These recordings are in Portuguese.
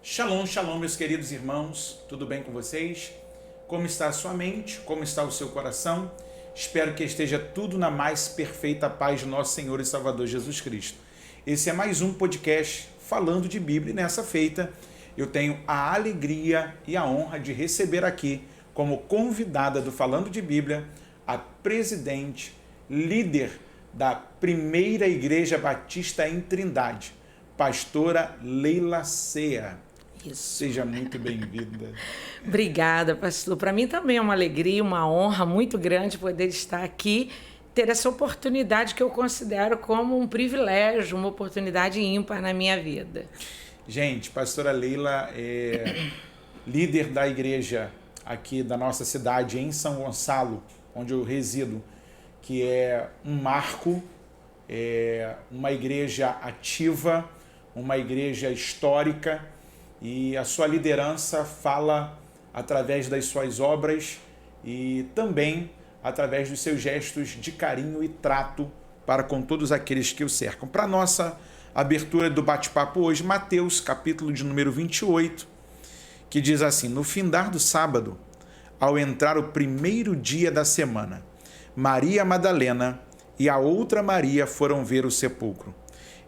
Shalom, shalom, meus queridos irmãos, tudo bem com vocês? Como está a sua mente? Como está o seu coração? Espero que esteja tudo na mais perfeita paz de nosso Senhor e Salvador Jesus Cristo. Esse é mais um podcast falando de Bíblia e nessa feita eu tenho a alegria e a honra de receber aqui como convidada do Falando de Bíblia a presidente, líder da primeira Igreja Batista em Trindade, pastora Leila Sea. Isso. Seja muito bem-vinda. Obrigada, pastor. Para mim também é uma alegria, uma honra muito grande poder estar aqui, ter essa oportunidade que eu considero como um privilégio, uma oportunidade ímpar na minha vida. Gente, pastora Leila é líder da igreja aqui da nossa cidade, em São Gonçalo, onde eu resido, que é um marco, uma igreja ativa, uma igreja histórica, e a sua liderança fala através das suas obras e também através dos seus gestos de carinho e trato para com todos aqueles que o cercam. Para a nossa abertura do bate-papo hoje, Mateus, capítulo de número 28, que diz assim: no findar do sábado, ao entrar o primeiro dia da semana, Maria Madalena e a outra Maria foram ver o sepulcro.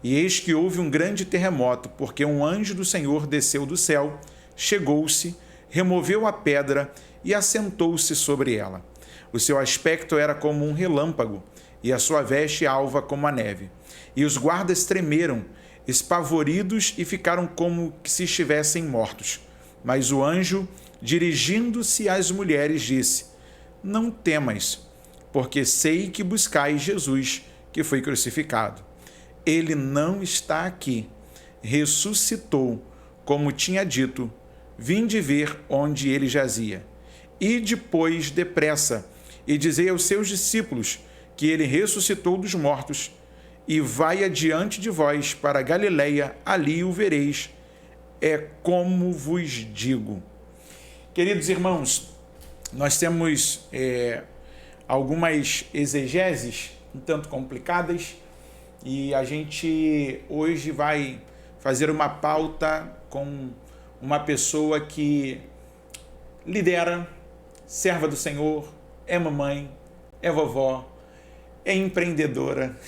E eis que houve um grande terremoto, porque um anjo do Senhor desceu do céu, chegou-se, removeu a pedra e assentou-se sobre ela. O seu aspecto era como um relâmpago, e a sua veste alva como a neve. E os guardas tremeram, espavoridos, e ficaram como que se estivessem mortos. Mas o anjo, dirigindo-se às mulheres, disse: não temais, porque sei que buscais Jesus, que foi crucificado. Ele não está aqui, ressuscitou, como tinha dito. Vinde ver onde ele jazia. E depois, depressa, e dizei aos seus discípulos que ele ressuscitou dos mortos, e vai adiante de vós para Galileia, ali o vereis. É como vos digo. Queridos irmãos, nós temos algumas exegeses um tanto complicadas, e a gente hoje vai fazer uma pauta com uma pessoa que lidera, serva do Senhor, é mamãe, é vovó, é empreendedora,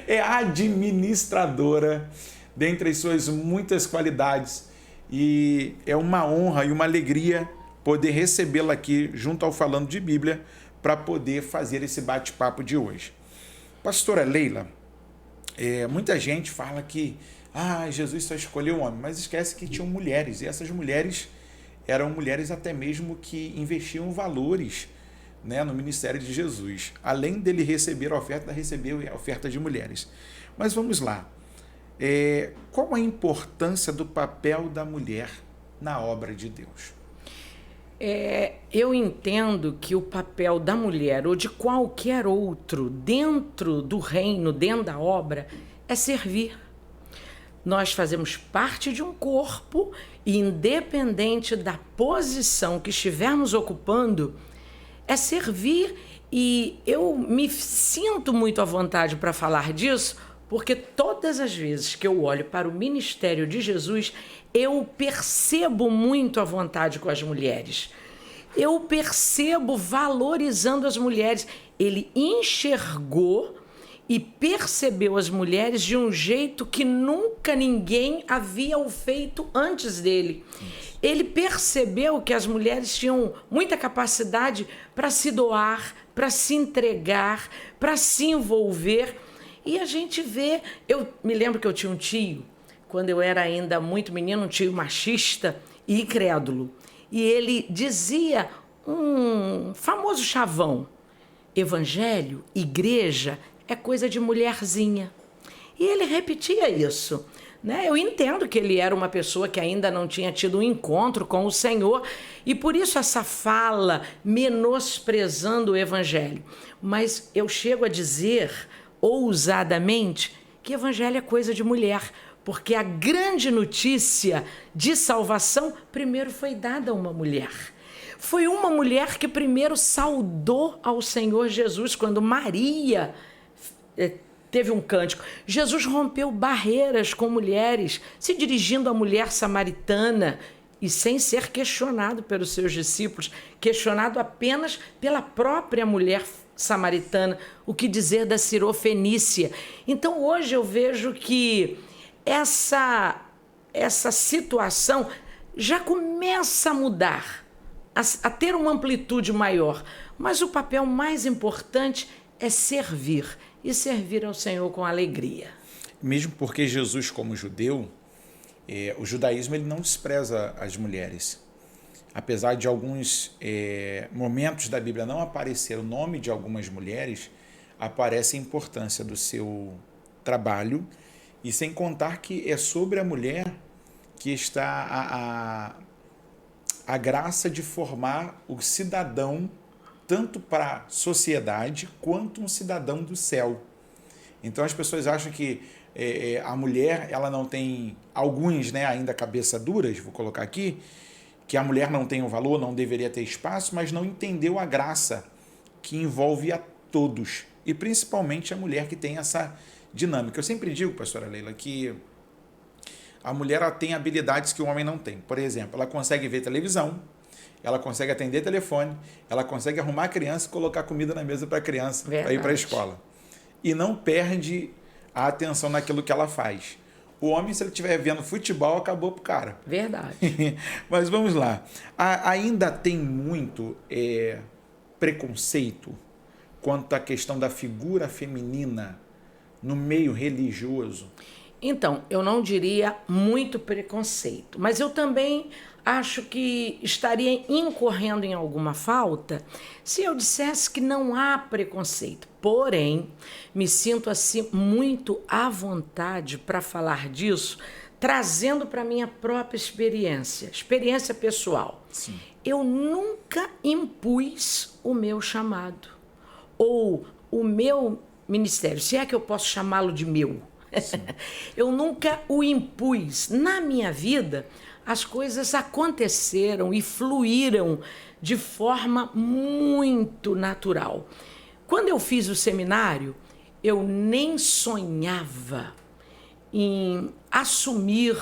é administradora, dentre as suas muitas qualidades. E é uma honra e uma alegria poder recebê-la aqui junto ao Falando de Bíblia para poder fazer esse bate-papo de hoje. Pastora Leila, muita gente fala que Jesus só escolheu homem, mas esquece que tinham mulheres, e essas mulheres eram mulheres até mesmo que investiam valores, né, no ministério de Jesus. Além dele receber a oferta, recebeu a oferta de mulheres. Mas vamos lá. Qual a importância do papel da mulher na obra de Deus? Eu entendo que o papel da mulher ou de qualquer outro dentro do reino, dentro da obra, é servir. Nós fazemos parte de um corpo e, independente da posição que estivermos ocupando, é servir. E eu me sinto muito à vontade para falar disso, porque todas as vezes que eu olho para o ministério de Jesus, eu percebo muito a vontade com as mulheres. Eu percebo valorizando as mulheres. Ele enxergou e percebeu as mulheres de um jeito que nunca ninguém havia o feito antes dele. Ele percebeu que as mulheres tinham muita capacidade para se doar, para se entregar, para se envolver. E a gente vê... Eu me lembro que eu tinha um tio, quando eu era ainda muito menino, um tio machista e incrédulo. E ele dizia um famoso chavão: evangelho, igreja, é coisa de mulherzinha. E ele repetia isso, né? Eu entendo que ele era uma pessoa que ainda não tinha tido um encontro com o Senhor, e por isso essa fala menosprezando o evangelho. Mas eu chego a dizer, ousadamente, que evangelho é coisa de mulher, porque a grande notícia de salvação primeiro foi dada a uma mulher. Foi uma mulher que primeiro saudou ao Senhor Jesus, quando Maria teve um cântico. Jesus rompeu barreiras com mulheres, se dirigindo à mulher samaritana e sem ser questionado pelos seus discípulos, questionado apenas pela própria mulher samaritana, o que dizer da Sirofenícia. Então hoje eu vejo que essa situação já começa a mudar, a ter uma amplitude maior, mas o papel mais importante é servir, e servir ao Senhor com alegria. Mesmo porque Jesus, como judeu, o judaísmo ele não despreza as mulheres. Apesar de alguns momentos da Bíblia não aparecer o nome de algumas mulheres, aparece a importância do seu trabalho, e sem contar que é sobre a mulher que está a graça de formar o cidadão tanto para a sociedade quanto um cidadão do céu. Então as pessoas acham que a mulher ela não tem, alguns, né, ainda cabeça duras, vou colocar aqui, que a mulher não tem um valor, não deveria ter espaço, mas não entendeu a graça que envolve a todos, e principalmente a mulher que tem essa dinâmica. Eu sempre digo, pastora Leila, que a mulher ela tem habilidades que o homem não tem. Por exemplo, ela consegue ver televisão, ela consegue atender telefone, ela consegue arrumar a criança e colocar comida na mesa para a criança, para ir para a escola. E não perde a atenção naquilo que ela faz. O homem, se ele estiver vendo futebol, acabou pro cara. Verdade. Mas vamos lá. Ainda tem muito preconceito quanto à questão da figura feminina no meio religioso? Então, eu não diria muito preconceito, mas eu também acho que estaria incorrendo em alguma falta se eu dissesse que não há preconceito. Porém, me sinto assim muito à vontade para falar disso, trazendo para a minha própria experiência pessoal. Sim. Eu nunca impus o meu chamado ou o meu ministério, se é que eu posso chamá-lo de meu. Eu nunca o impus. Na minha vida, as coisas aconteceram e fluíram de forma muito natural. Quando eu fiz o seminário, eu nem sonhava em assumir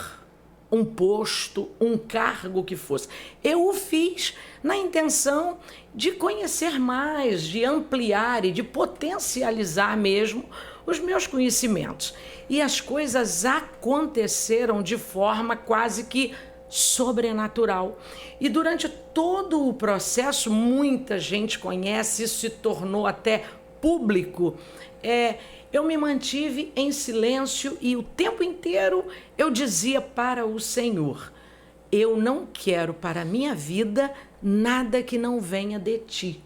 um posto, um cargo que fosse. Eu o fiz na intenção de conhecer mais, de ampliar e de potencializar mesmo os meus conhecimentos. E as coisas aconteceram de forma quase que sobrenatural. E durante todo o processo, muita gente conhece, isso se tornou até público. Eu me mantive em silêncio e o tempo inteiro eu dizia para o Senhor: eu não quero para a minha vida nada que não venha de ti.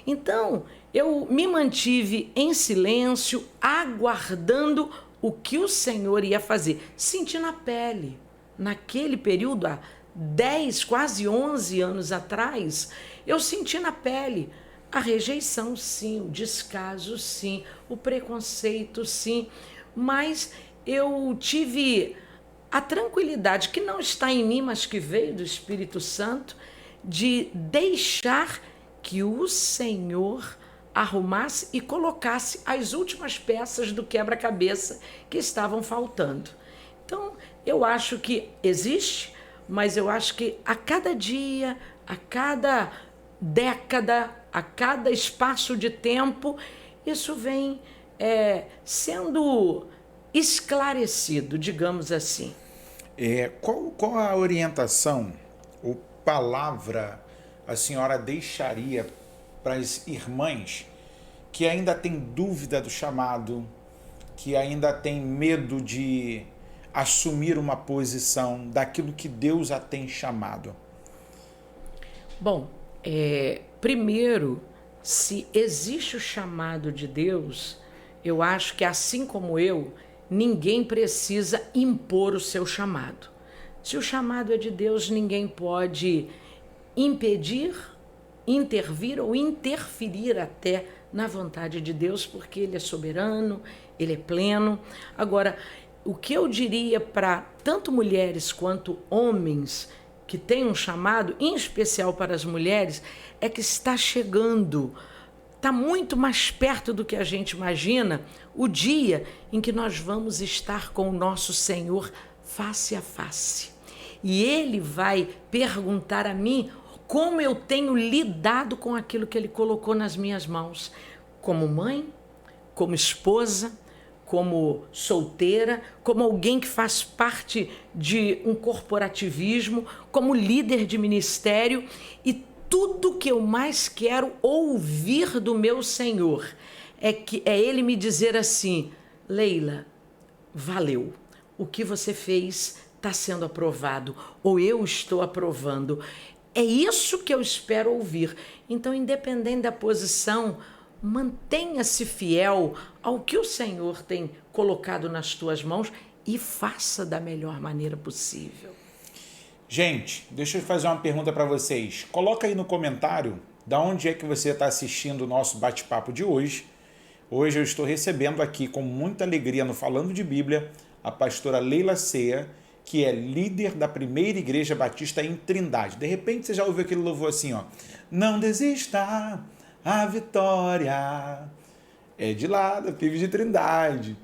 Então, eu me mantive em silêncio, aguardando o que o Senhor ia fazer. Senti na pele. Naquele período, há 10, quase 11 anos atrás, eu senti na pele a rejeição, sim, o descaso, sim, o preconceito, sim, mas eu tive a tranquilidade, que não está em mim, mas que veio do Espírito Santo, de deixar que o Senhor arrumasse e colocasse as últimas peças do quebra-cabeça que estavam faltando. Então, eu acho que existe, mas eu acho que a cada dia, a cada década, a cada espaço de tempo, isso vem sendo esclarecido, digamos assim. Qual a orientação ou palavra a senhora deixaria para as irmãs que ainda têm dúvida do chamado, que ainda têm medo de assumir uma posição daquilo que Deus a tem chamado? Bom, primeiro, se existe o chamado de Deus, eu acho que, assim como eu, ninguém precisa impor o seu chamado. Se o chamado é de Deus, ninguém pode impedir, intervir ou interferir até na vontade de Deus, porque Ele é soberano, Ele é pleno. Agora, o que eu diria para tanto mulheres quanto homens que têm um chamado, em especial para as mulheres, é que está chegando está muito mais perto do que a gente imagina, o dia em que nós vamos estar com o nosso Senhor face a face. E Ele vai perguntar a mim como eu tenho lidado com aquilo que Ele colocou nas minhas mãos, como mãe, como esposa, como solteira, como alguém que faz parte de um corporativismo, como líder de ministério. E tudo que eu mais quero ouvir do meu Senhor é Ele me dizer assim: Leila, valeu, o que você fez está sendo aprovado, ou eu estou aprovando. É isso que eu espero ouvir. Então, independente da posição, mantenha-se fiel ao que o Senhor tem colocado nas tuas mãos e faça da melhor maneira possível. Gente, deixa eu fazer uma pergunta para vocês. Coloca aí no comentário de onde é que você está assistindo o nosso bate-papo de hoje. Hoje eu estou recebendo aqui com muita alegria no Falando de Bíblia a pastora Leila Ceia, que é líder da primeira igreja batista em Trindade. De repente você já ouviu aquele louvor assim, ó: não desista, a vitória é de lá, da PIB de Trindade.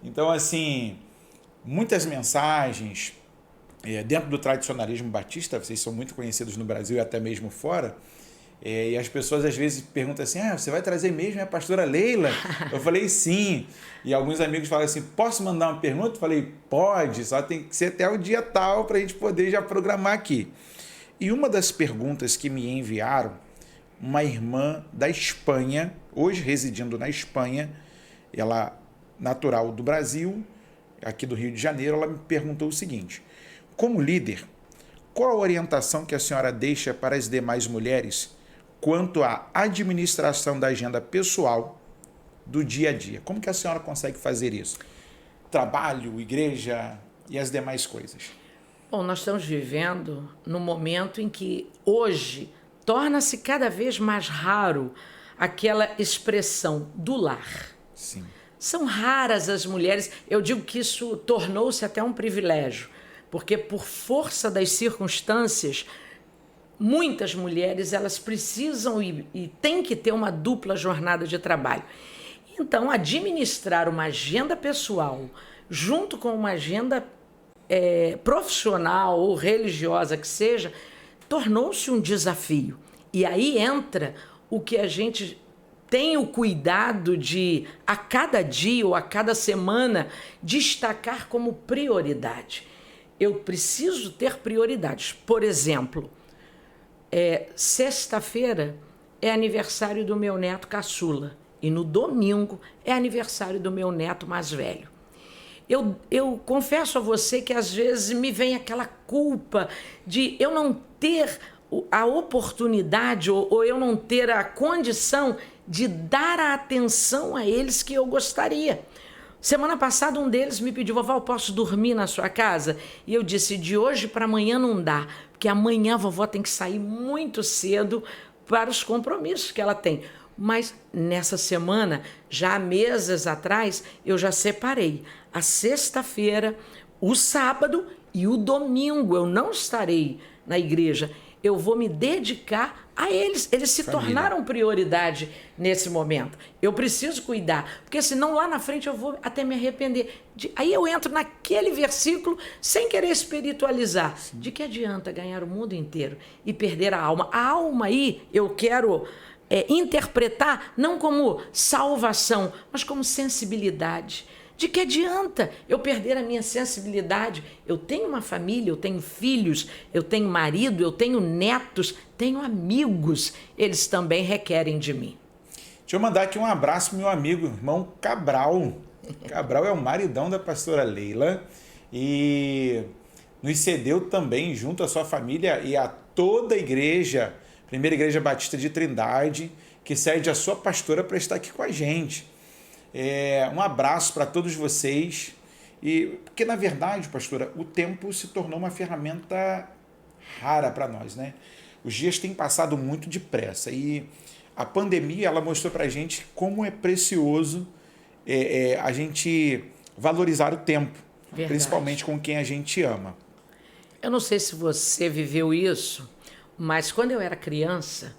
Então, assim, muitas mensagens dentro do tradicionalismo batista, vocês são muito conhecidos no Brasil e até mesmo fora, e as pessoas às vezes perguntam assim: você vai trazer mesmo a pastora Leila? Eu falei sim. E alguns amigos falam assim: posso mandar uma pergunta? Eu falei: pode, só tem que ser até o dia tal para a gente poder já programar aqui. E uma das perguntas que me enviaram, uma irmã da Espanha, hoje residindo na Espanha, ela natural do Brasil, aqui do Rio de Janeiro, ela me perguntou o seguinte: como líder, qual a orientação que a senhora deixa para as demais mulheres quanto à administração da agenda pessoal do dia a dia? Como que a senhora consegue fazer isso? Trabalho, igreja e as demais coisas. Bom, nós estamos vivendo num momento em que hoje torna-se cada vez mais raro aquela expressão do lar. Sim. São raras as mulheres, eu digo que isso tornou-se até um privilégio, porque por força das circunstâncias, muitas mulheres elas precisam e têm que ter uma dupla jornada de trabalho. Então, administrar uma agenda pessoal junto com uma agenda profissional ou religiosa que seja, tornou-se um desafio. E aí entra o que a gente tem o cuidado de, a cada dia ou a cada semana, destacar como prioridade. Eu preciso ter prioridades. Por exemplo, sexta-feira é aniversário do meu neto caçula e no domingo é aniversário do meu neto mais velho. Eu confesso a você que às vezes me vem aquela culpa de eu não ter a oportunidade ou eu não ter a condição de dar a atenção a eles que eu gostaria. Semana passada um deles me pediu: vovó, eu posso dormir na sua casa? E eu disse: de hoje para amanhã não dá, porque amanhã a vovó tem que sair muito cedo para os compromissos que ela tem. Mas nessa semana, já há meses atrás, eu já separei a sexta-feira, o sábado e o domingo. Eu não estarei na igreja. Eu vou me dedicar a eles. Eles se tornaram prioridade nesse momento. Eu preciso cuidar, porque senão lá na frente eu vou até me arrepender. Aí eu entro naquele versículo sem querer espiritualizar. De que adianta ganhar o mundo inteiro e perder a alma? A alma aí eu quero interpretar não como salvação, mas como sensibilidade. De que adianta eu perder a minha sensibilidade? Eu tenho uma família, eu tenho filhos, eu tenho marido, eu tenho netos, tenho amigos. Eles também requerem de mim. Deixa eu mandar aqui um abraço pro meu amigo, irmão Cabral. Cabral é o maridão da pastora Leila e nos cedeu também, junto à sua família e a toda a igreja, Primeira Igreja Batista de Trindade, que cede a sua pastora para estar aqui com a gente. Um abraço para todos vocês, porque na verdade, pastora, o tempo se tornou uma ferramenta rara para nós, né? Os dias têm passado muito depressa e a pandemia ela mostrou para a gente como é precioso a gente valorizar o tempo, verdade, principalmente com quem a gente ama. Eu não sei se você viveu isso, mas quando eu era criança,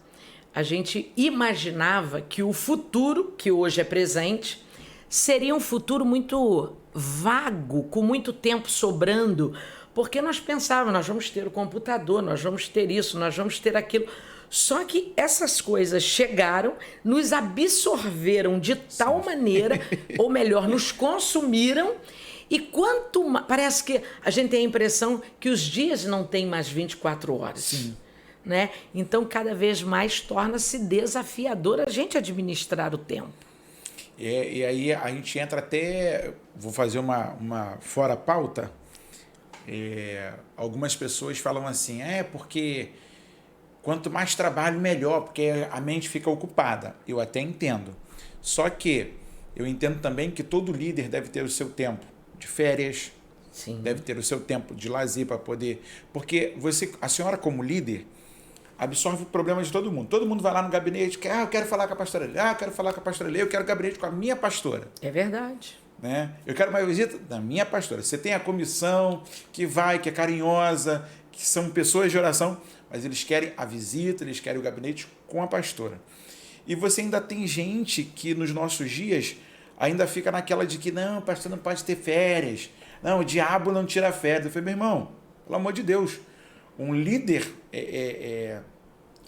a gente imaginava que o futuro, que hoje é presente, seria um futuro muito vago, com muito tempo sobrando, porque nós pensávamos, nós vamos ter o computador, nós vamos ter isso, nós vamos ter aquilo. Só que essas coisas chegaram, nos absorveram de tal maneira, ou melhor, nos consumiram, e parece que a gente tem a impressão que os dias não têm mais 24 horas. Sim. Né? Então, cada vez mais torna-se desafiador a gente administrar o tempo. E aí a gente entra até, vou fazer uma fora pauta, algumas pessoas falam assim, porque quanto mais trabalho, melhor, porque a mente fica ocupada. Eu até entendo. Só que eu entendo também que todo líder deve ter o seu tempo de férias, Sim. deve ter o seu tempo de lazer para poder... Porque a senhora como líder, absorve o problema de todo mundo. Todo mundo vai lá no gabinete, eu quero falar com a pastora Lê, eu quero falar com a pastora Lê, eu quero gabinete com a minha pastora. É verdade. Né? Eu quero uma visita da minha pastora. Você tem a comissão que é carinhosa, que são pessoas de oração, mas eles querem a visita, eles querem o gabinete com a pastora. E você ainda tem gente que nos nossos dias ainda fica naquela de que não, o pastor não pode ter férias, não, o diabo não tira férias. Eu falei, meu irmão, pelo amor de Deus, um líder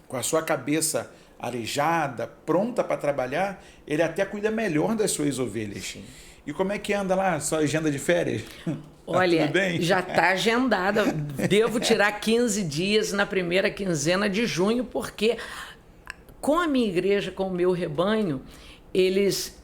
com a sua cabeça arejada, pronta para trabalhar, ele até cuida melhor das suas ovelhas. Sim. E como é que anda lá sua agenda de férias? Olha, tudo bem? Já está agendada. Devo tirar 15 dias na primeira quinzena de junho, porque com a minha igreja, com o meu rebanho, eles,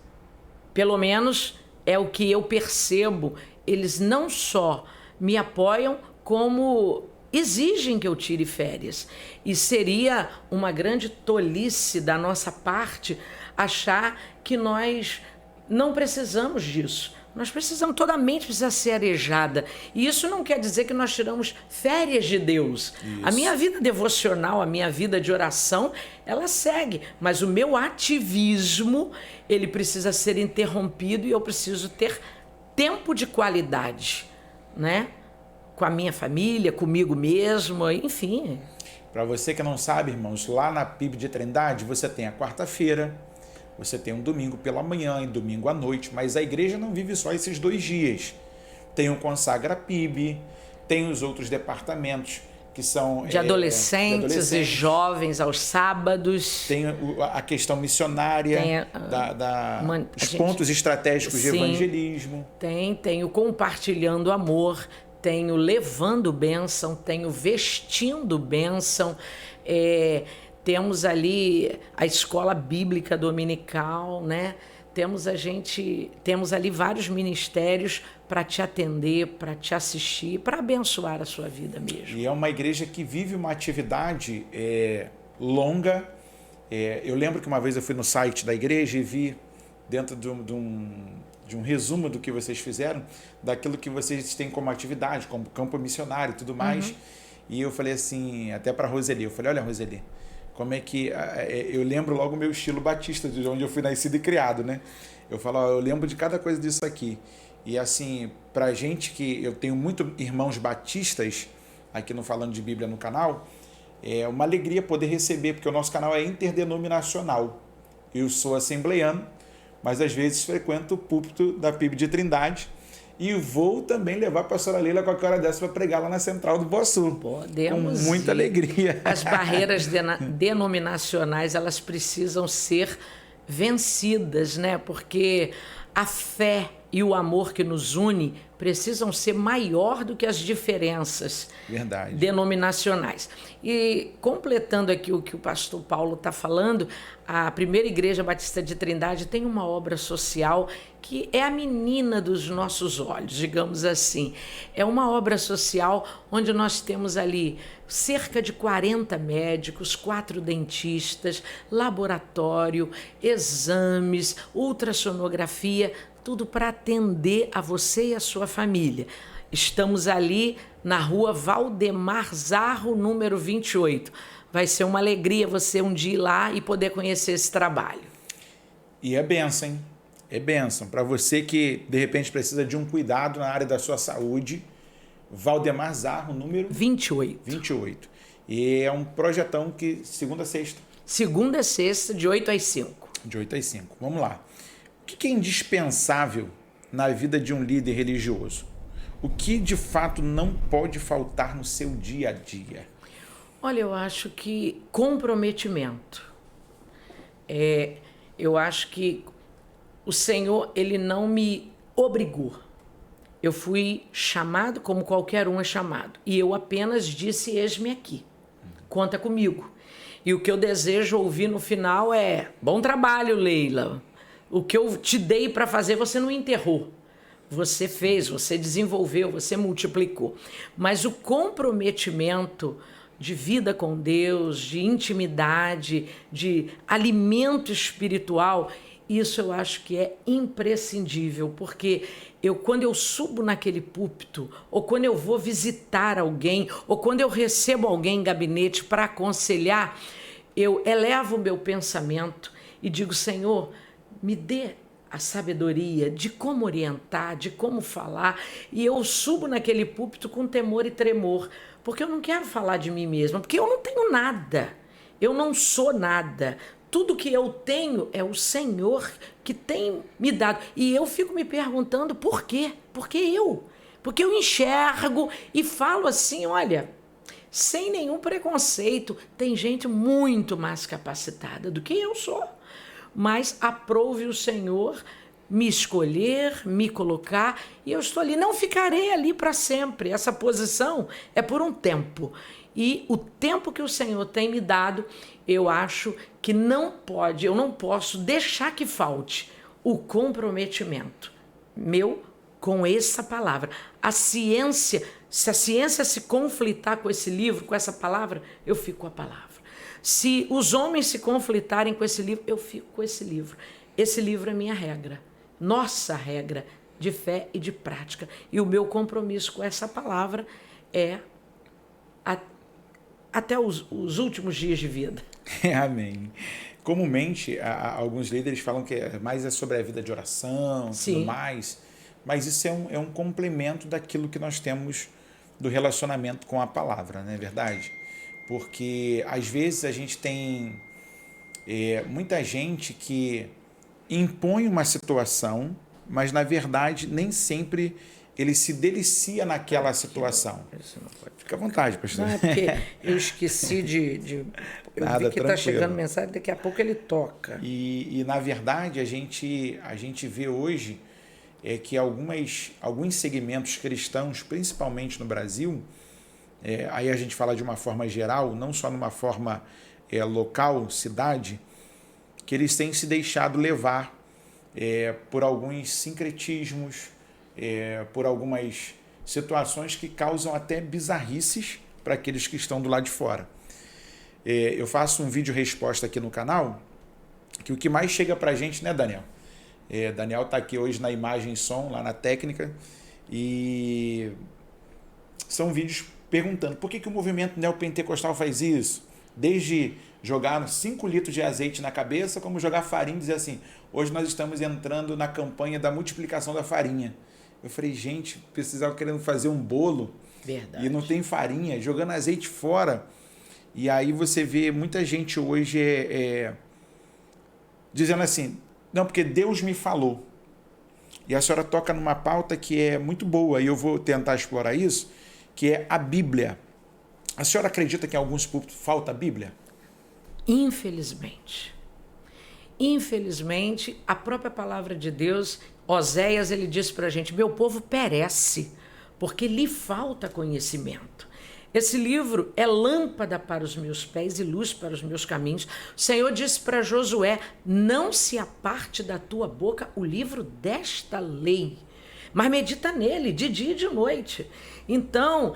pelo menos é o que eu percebo, eles não só me apoiam, como exigem que eu tire férias. E seria uma grande tolice da nossa parte achar que nós não precisamos disso. Nós precisamos, toda a mente precisa ser arejada. E isso não quer dizer que nós tiramos férias de Deus. Isso. A minha vida devocional, a minha vida de oração, ela segue. Mas o meu ativismo, ele precisa ser interrompido e eu preciso ter tempo de qualidade, né? Com a minha família, comigo mesmo, enfim. Para você que não sabe, irmãos, lá na PIB de Trindade, você tem a quarta-feira, você tem um domingo pela manhã e domingo à noite, mas a igreja não vive só esses 2 dias. Tem o Consagra PIB, tem os outros departamentos que são... de adolescentes e jovens aos sábados. Tem a questão missionária, os pontos estratégicos de evangelismo. Tem o Compartilhando Amor, tem o Levando Bênção, tem o Vestindo Bênção, temos ali a escola bíblica dominical, né? Temos ali vários ministérios para te atender, para te assistir, para abençoar a sua vida mesmo. E é uma igreja que vive uma atividade longa. Eu lembro que uma vez eu fui no site da igreja e vi dentro de um resumo do que vocês fizeram, daquilo que vocês têm como atividade, como campo missionário e tudo mais. Uhum. E eu falei assim, até para a Roseli, eu falei, olha, Roseli, como é que... Eu lembro logo o meu estilo batista, de onde eu fui nascido e criado, né? Eu falo, eu lembro de cada coisa disso aqui. E assim, pra gente que... Eu tenho muitos irmãos batistas aqui no Falando de Bíblia no canal, é uma alegria poder receber, porque o nosso canal é interdenominacional. Eu sou assembleiano, mas às vezes frequento o púlpito da PIB de Trindade, e vou também levar a pastora Leila qualquer hora dessa para pregar lá na Central do Boçu. Podemos com muita alegria. As barreiras denominacionais, elas precisam ser vencidas, né? Porque a fé e o amor que nos une precisam ser maior do que as diferenças denominacionais. E completando aqui o que o pastor Paulo está falando, a Primeira Igreja Batista de Trindade tem uma obra social que é a menina dos nossos olhos, digamos assim. É uma obra social onde nós temos ali cerca de 40 médicos, 4 dentistas, laboratório, exames, ultrassonografia, tudo para atender a você e a sua família. Estamos ali na rua Valdemar Zarro, número 28. Vai ser uma alegria você um dia ir lá e poder conhecer esse trabalho. E é bênção, hein? É bênção. Para você que, de repente, precisa de um cuidado na área da sua saúde, Valdemar Zarro, número 28. 28. E é um projetão que, segunda a sexta, Segunda a sexta, de 8 às 5. De 8 às 5. Vamos lá. O que é indispensável na vida de um líder religioso? O que de fato não pode faltar no seu dia a dia? Olha, eu acho que comprometimento. Eu acho que o Senhor, ele não me obrigou. Eu fui chamado como qualquer um é chamado. E eu apenas disse, eis-me aqui. Conta comigo. E o que eu desejo ouvir no final é, bom trabalho, Leila. O que eu te dei para fazer, você não enterrou. Você fez, você desenvolveu, você multiplicou. Mas o comprometimento de vida com Deus, de intimidade, de alimento espiritual, isso eu acho que é imprescindível, porque quando eu subo naquele púlpito, ou quando eu vou visitar alguém, ou quando eu recebo alguém em gabinete para aconselhar, eu elevo o meu pensamento e digo, Senhor, me dê a sabedoria de como orientar, de como falar, e eu subo naquele púlpito com temor e tremor, porque eu não quero falar de mim mesma, porque eu não tenho nada, eu não sou nada. Tudo que eu tenho é o Senhor que tem me dado. E eu fico me perguntando por quê? Por que eu? Porque eu enxergo e falo assim, olha, sem nenhum preconceito, tem gente muito mais capacitada do que eu sou. Mas aprove o Senhor me escolher, me colocar, e eu estou ali. Não ficarei ali para sempre. Essa posição é por um tempo. E o tempo que o Senhor tem me dado, eu acho que eu não posso deixar que falte o comprometimento meu com essa palavra. Se a ciência se conflitar com esse livro, com essa palavra, eu fico com a palavra. Se os homens se conflitarem com esse livro, eu fico com esse livro. Esse livro é minha regra, nossa regra de fé e de prática. E o meu compromisso com essa palavra é até os últimos dias de vida. Amém. Comumente, alguns líderes falam que mais é sobre a vida de oração, Sim. tudo mais, mas isso é um complemento daquilo que nós temos do relacionamento com a palavra, não é verdade? Porque às vezes a gente tem muita gente que impõe uma situação, mas na verdade nem sempre ele se delicia naquela situação. Fica à vontade, pastor. Não, é porque eu esqueci eu Nada, vi que está chegando mensagem, daqui a pouco ele toca. E na verdade a gente vê hoje que alguns segmentos cristãos, principalmente no Brasil, aí a gente fala de uma forma geral, não só numa forma local, cidade, que eles têm se deixado levar por alguns sincretismos, por algumas situações que causam até bizarrices para aqueles que estão do lado de fora. Eu faço um vídeo resposta aqui no canal, que o que mais chega para a gente, né, Daniel? Daniel está aqui hoje na imagem e som, lá na técnica, e são vídeos perguntando por que o movimento neopentecostal faz isso, desde jogar 5 litros de azeite na cabeça, como jogar farinha e dizer assim, hoje nós estamos entrando na campanha da multiplicação da farinha. Eu falei, gente, precisava querendo fazer um bolo. Verdade. E não tem farinha, jogando azeite fora. E aí você vê muita gente hoje dizendo assim, não, porque Deus me falou. E a senhora toca numa pauta que é muito boa, e eu vou tentar explorar isso, que é a Bíblia. A senhora acredita que em alguns púlpitos falta a Bíblia? Infelizmente. Infelizmente, a própria palavra de Deus, Oséias, ele diz para a gente, meu povo perece, porque lhe falta conhecimento. Esse livro é lâmpada para os meus pés e luz para os meus caminhos. O Senhor disse para Josué, não se aparte da tua boca o livro desta lei, mas medita nele de dia e de noite. Então,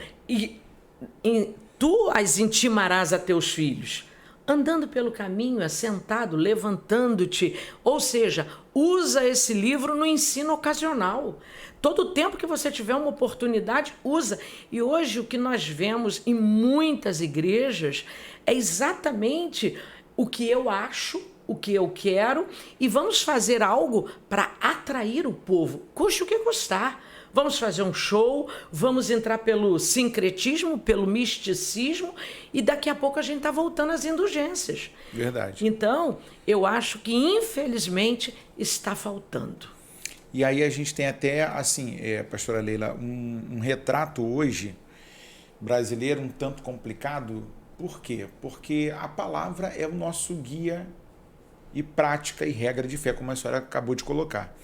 tu as intimarás a teus filhos, andando pelo caminho, assentado, levantando-te. Ou seja, usa esse livro no ensino ocasional. Todo o tempo que você tiver uma oportunidade, usa. E hoje o que nós vemos em muitas igrejas é exatamente o que eu acho, o que eu quero, e vamos fazer algo para atrair o povo, custe o que custar. vamos fazer um show, vamos entrar pelo sincretismo, pelo misticismo, e daqui a pouco a gente está voltando às indulgências. Verdade. Então, eu acho que, infelizmente, está faltando. E aí a gente tem até, assim, pastora Leila, um retrato hoje brasileiro um tanto complicado. Por quê? Porque a palavra é o nosso guia e prática e regra de fé, como a senhora acabou de colocar.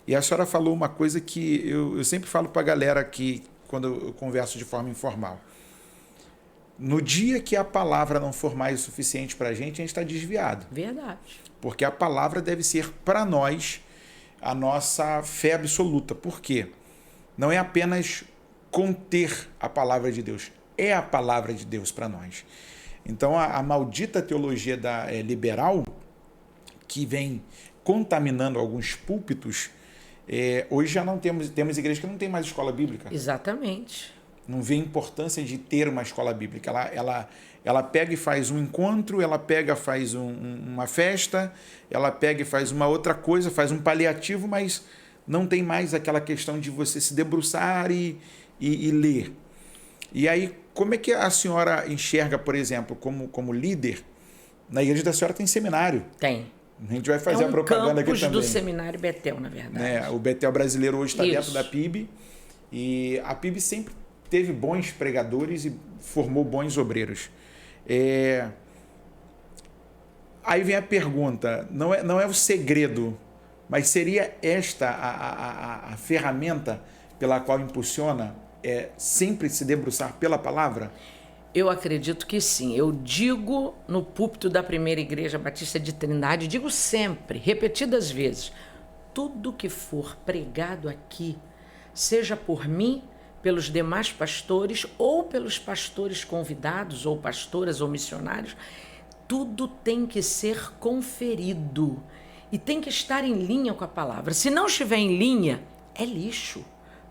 E a senhora falou uma coisa que eu sempre falo para a galera aqui, quando eu converso de forma informal. No dia que a palavra não for mais o suficiente para a gente está desviado. Verdade. Porque a palavra deve ser para nós a nossa fé absoluta. Por quê? Não é apenas conter a palavra de Deus, é a palavra de Deus para nós. Então, a maldita teologia liberal, que vem contaminando alguns púlpitos, hoje já não temos igrejas que não tem mais escola bíblica. Exatamente. Não vê a importância de ter uma escola bíblica. Ela pega e faz um encontro, ela pega e faz uma festa, ela pega e faz uma outra coisa, faz um paliativo, mas não tem mais aquela questão de você se debruçar e ler. E aí, como é que a senhora enxerga, por exemplo, como líder? Na igreja da senhora tem seminário. Tem. A gente vai fazer a propaganda aqui também. Do Seminário Betel, na verdade. O Betel brasileiro hoje está dentro da PIB. E a PIB sempre teve bons pregadores e formou bons obreiros. Aí vem a pergunta, não é o segredo, mas seria esta a ferramenta pela qual impulsiona sempre se debruçar pela palavra? Eu acredito que sim. Eu digo no púlpito da Primeira Igreja Batista de Trindade, digo sempre, repetidas vezes, tudo que for pregado aqui, seja por mim, pelos demais pastores ou pelos pastores convidados, ou pastoras ou missionários, tudo tem que ser conferido e tem que estar em linha com a palavra. Se não estiver em linha, é lixo.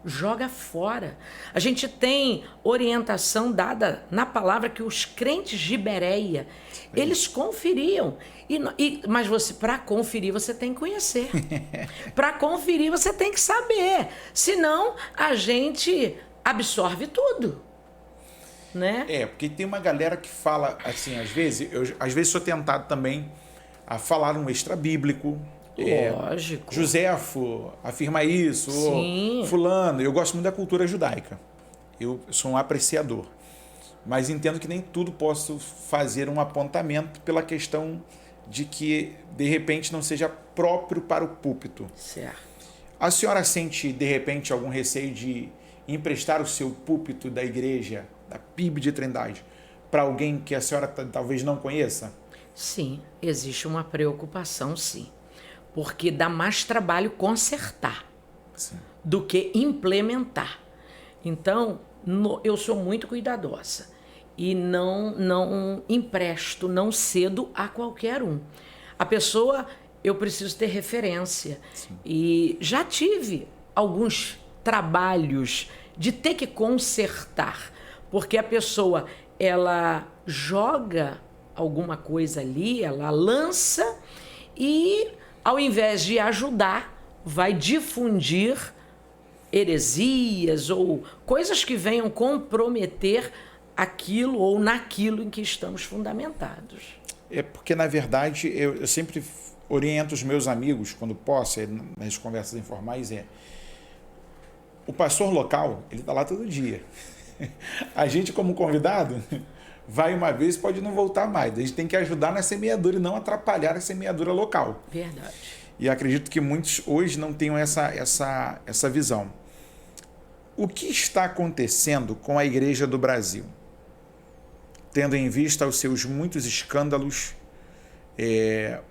Joga fora. A gente tem orientação dada na palavra que os crentes de Bereia, eles conferiam. Mas para conferir, você tem que conhecer. Para conferir, você tem que saber. Senão, a gente absorve tudo. Né? Porque tem uma galera que fala, assim, às vezes sou tentado também a falar um extra bíblico. Lógico. Joséfo afirma isso, Sim. fulano. Eu gosto muito da cultura judaica. Eu sou um apreciador. Mas entendo que nem tudo posso fazer um apontamento pela questão de que, de repente, não seja próprio para o púlpito. Certo. A senhora sente, de repente, algum receio de emprestar o seu púlpito da igreja, da PIB de Trindade, para alguém que a senhora talvez não conheça? Sim, existe uma preocupação, sim. Porque dá mais trabalho consertar do que implementar. Então, eu sou muito cuidadosa e não empresto, não cedo a qualquer um. A pessoa, eu preciso ter referência. Sim. E já tive alguns trabalhos de ter que consertar, porque a pessoa, ela joga alguma coisa ali, ela lança e, ao invés de ajudar, vai difundir heresias ou coisas que venham comprometer aquilo ou naquilo em que estamos fundamentados. Porque, na verdade, eu sempre oriento os meus amigos, quando posso, nas conversas informais, o pastor local, ele está lá todo dia. A gente, como convidado, vai uma vez e pode não voltar mais. A gente tem que ajudar na semeadura e não atrapalhar a semeadura local. Verdade. E acredito que muitos hoje não tenham essa visão. O que está acontecendo com a Igreja do Brasil? Tendo em vista os seus muitos escândalos,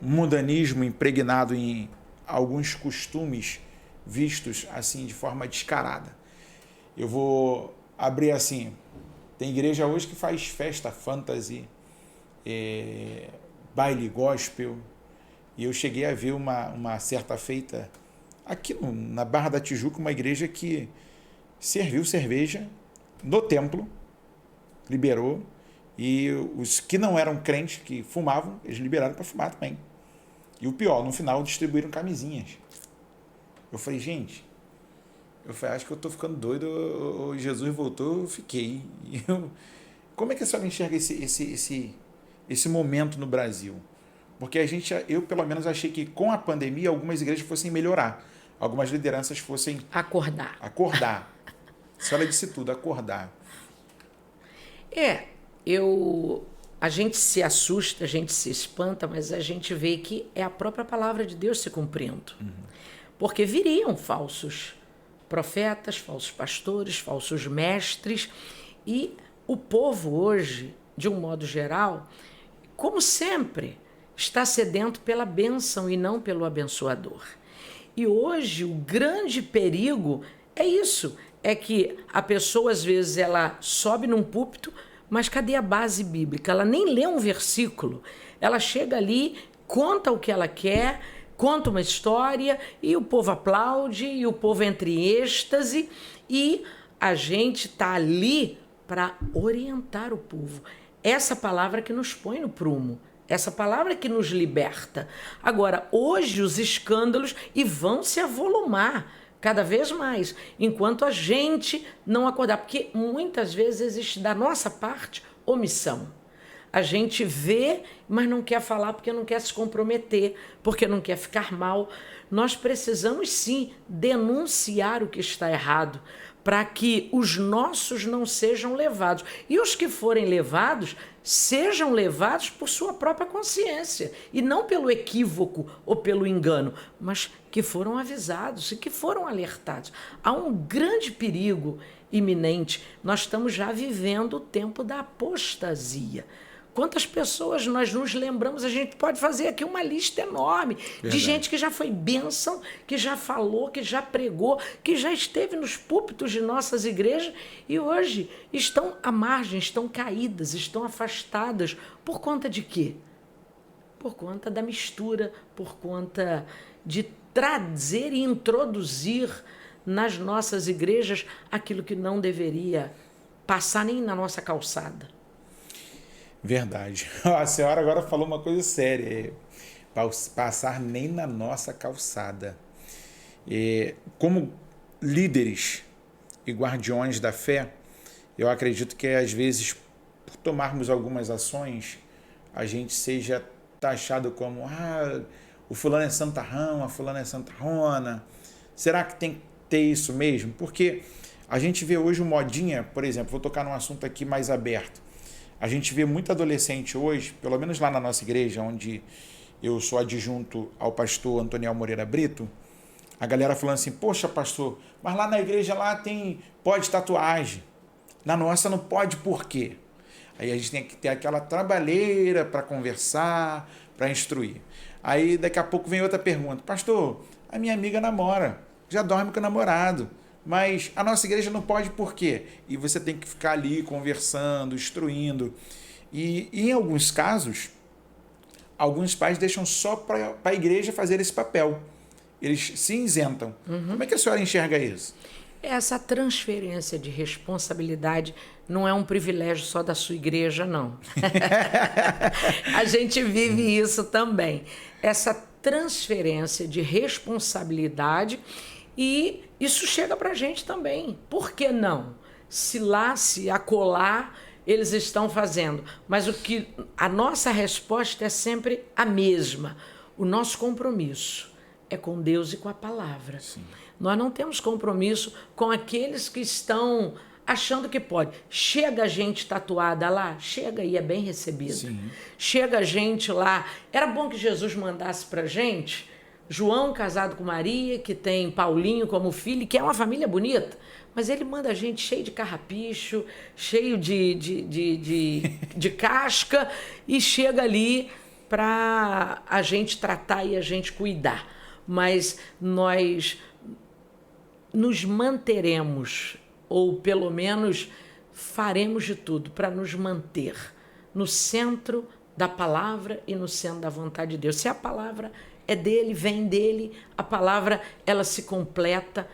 mundanismo impregnado em alguns costumes vistos assim de forma descarada. Eu vou abrir assim, tem igreja hoje que faz festa fantasy, baile gospel, e eu cheguei a ver uma certa feita aqui na Barra da Tijuca, uma igreja que serviu cerveja no templo, liberou, e os que não eram crentes, que fumavam, eles liberaram para fumar também. E o pior, no final distribuíram camisinhas. Eu falei, gente, Eu falei, acho que eu estou ficando doido, o Jesus voltou, eu fiquei. Como é que a senhora enxerga esse momento no Brasil? Porque eu pelo menos achei que com a pandemia algumas igrejas fossem melhorar, algumas lideranças fossem... Acordar. A senhora disse tudo, acordar. A gente se assusta, a gente se espanta, mas a gente vê que é a própria palavra de Deus se cumprindo. Porque viriam falsos profetas, falsos pastores, falsos mestres, e o povo hoje, de um modo geral, como sempre, está sedento pela bênção e não pelo abençoador. E hoje o grande perigo é isso, é que a pessoa às vezes ela sobe num púlpito, mas cadê a base bíblica? Ela nem lê um versículo, ela chega ali, conta o que ela quer, conta uma história e o povo aplaude e o povo entra em êxtase e a gente está ali para orientar o povo. Essa palavra que nos põe no prumo, essa palavra que nos liberta. Agora, hoje os escândalos e vão se avolumar cada vez mais, enquanto a gente não acordar, porque muitas vezes existe da nossa parte omissão. A gente vê, mas não quer falar porque não quer se comprometer, porque não quer ficar mal. Nós precisamos, sim, denunciar o que está errado, para que os nossos não sejam levados. E os que forem levados, sejam levados por sua própria consciência, e não pelo equívoco ou pelo engano, mas que foram avisados e que foram alertados. Há um grande perigo iminente. Nós estamos já vivendo o tempo da apostasia. Quantas pessoas nós nos lembramos, a gente pode fazer aqui uma lista enorme de gente que já foi bênção, que já falou, que já pregou, que já esteve nos púlpitos de nossas igrejas e hoje estão à margem, estão caídas, estão afastadas. Por conta de quê? Por conta da mistura, por conta de trazer e introduzir nas nossas igrejas aquilo que não deveria passar nem na nossa calçada. Verdade. A senhora agora falou uma coisa séria. Passar nem na nossa calçada. Como líderes e guardiões da fé, eu acredito que às vezes, por tomarmos algumas ações, a gente seja taxado como o fulano é santarrão, a fulana é santarrona. Será que tem que ter isso mesmo? Porque a gente vê hoje o modinha, por exemplo, vou tocar num assunto aqui mais aberto. A gente vê muito adolescente hoje, pelo menos lá na nossa igreja, onde eu sou adjunto ao pastor Antoniel Moreira Brito, a galera falando assim, poxa pastor, mas lá na igreja lá pode tatuagem, na nossa não pode por quê? Aí a gente tem que ter aquela trabalheira para conversar, para instruir. Aí daqui a pouco vem outra pergunta, pastor, a minha amiga namora, já dorme com o namorado, mas a nossa igreja não pode por quê? E você tem que ficar ali conversando, instruindo. E em alguns casos, alguns pais deixam só para a igreja fazer esse papel. Eles se isentam. Como é que a senhora enxerga isso? Essa transferência de responsabilidade não é um privilégio só da sua igreja, não. A gente vive isso também. Essa transferência de responsabilidade e isso chega para a gente também. Por que não? Se lá, se acolá, eles estão fazendo. Mas a nossa resposta é sempre a mesma. O nosso compromisso é com Deus e com a palavra. Sim. Nós não temos compromisso com aqueles que estão achando que pode. Chega gente tatuada lá, chega e é bem recebida. Sim. Chega gente lá. Era bom que Jesus mandasse para a gente João casado com Maria, que tem Paulinho como filho, que é uma família bonita, mas ele manda a gente cheio de carrapicho, cheio de casca, e chega ali para a gente tratar e a gente cuidar. Mas nós nos manteremos, ou pelo menos faremos de tudo para nos manter no centro da palavra e no centro da vontade de Deus. Se a palavra é dele, vem dele, a palavra ela se completa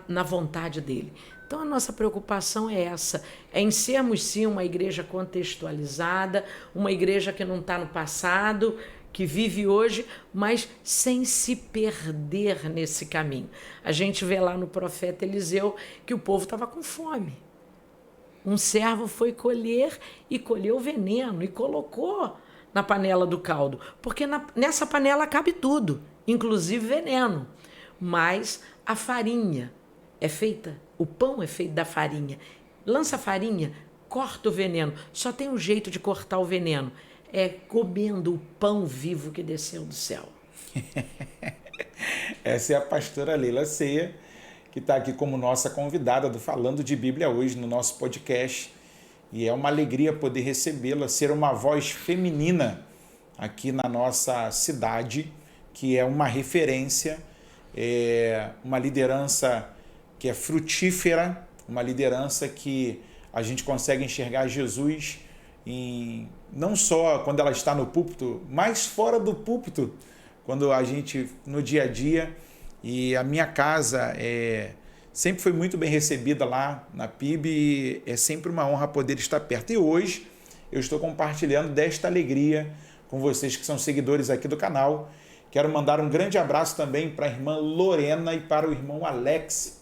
na vontade dele. Então a nossa preocupação é essa, é em sermos sim uma igreja contextualizada, uma igreja que não está no passado, que vive hoje, mas sem se perder nesse caminho. A gente vê lá no profeta Eliseu que o povo estava com fome. Um servo foi colher e colheu veneno e colocou na panela do caldo, porque nessa panela cabe tudo, inclusive veneno. Mas a farinha é feita, o pão é feito da farinha. Lança a farinha, corta o veneno. Só tem um jeito de cortar o veneno. É comendo o pão vivo que desceu do céu. Essa é a pastora Leila Ceia, que está aqui como nossa convidada do Falando de Bíblia hoje no nosso podcast. E é uma alegria poder recebê-la, ser uma voz feminina aqui na nossa cidade, que é uma referência, uma liderança que é frutífera, uma liderança que a gente consegue enxergar Jesus não só quando ela está no púlpito, mas fora do púlpito, quando a gente, no dia a dia, e a minha casa sempre foi muito bem recebida lá na PIB, e é sempre uma honra poder estar perto. E hoje eu estou compartilhando desta alegria com vocês que são seguidores aqui do canal. Quero mandar um grande abraço também para a irmã Lorena e para o irmão Alex,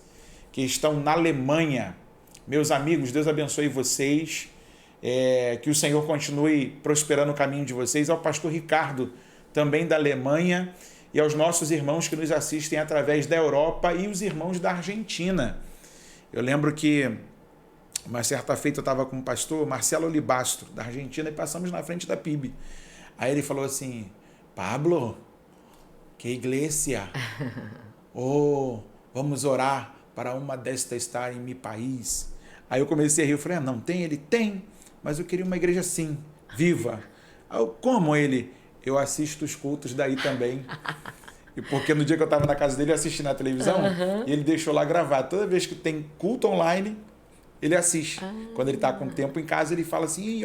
que estão na Alemanha. Meus amigos, Deus abençoe vocês, que o Senhor continue prosperando o caminho de vocês. Ao pastor Ricardo, também da Alemanha, e aos nossos irmãos que nos assistem através da Europa e os irmãos da Argentina. Eu lembro que uma certa feita eu estava com o pastor Marcelo Olibastro, da Argentina, e passamos na frente da PIB. Aí ele falou assim: Pablo, que igreja! Vamos orar para uma desta estar em meu país. Aí eu comecei a rir, eu falei: não tem? Ele tem, mas eu queria uma igreja assim, viva. Aí eu, como ele? Eu assisto os cultos daí também. E porque no dia que eu estava na casa dele, eu assisti na televisão, e ele deixou lá gravado. Toda vez que tem culto online, ele assiste. Quando ele está com tempo em casa, ele fala assim: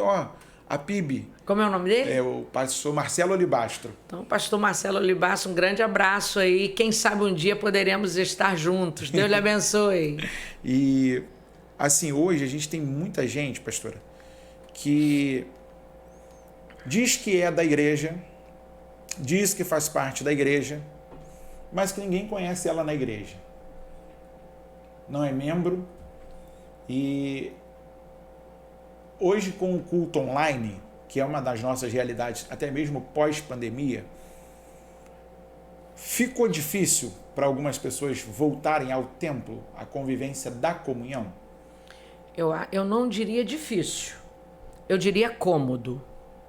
a PIB. Como é o nome dele? É o pastor Marcelo Olibastro. Então, pastor Marcelo Olibastro, um grande abraço aí. Quem sabe um dia poderemos estar juntos. Deus lhe abençoe. E, assim, hoje a gente tem muita gente, pastora, que diz que é da igreja, diz que faz parte da igreja, mas que ninguém conhece ela na igreja. Não é membro. E hoje, com o culto online, que é uma das nossas realidades, até mesmo pós-pandemia, ficou difícil para algumas pessoas voltarem ao templo, à convivência da comunhão? Eu não diria difícil, eu diria cômodo.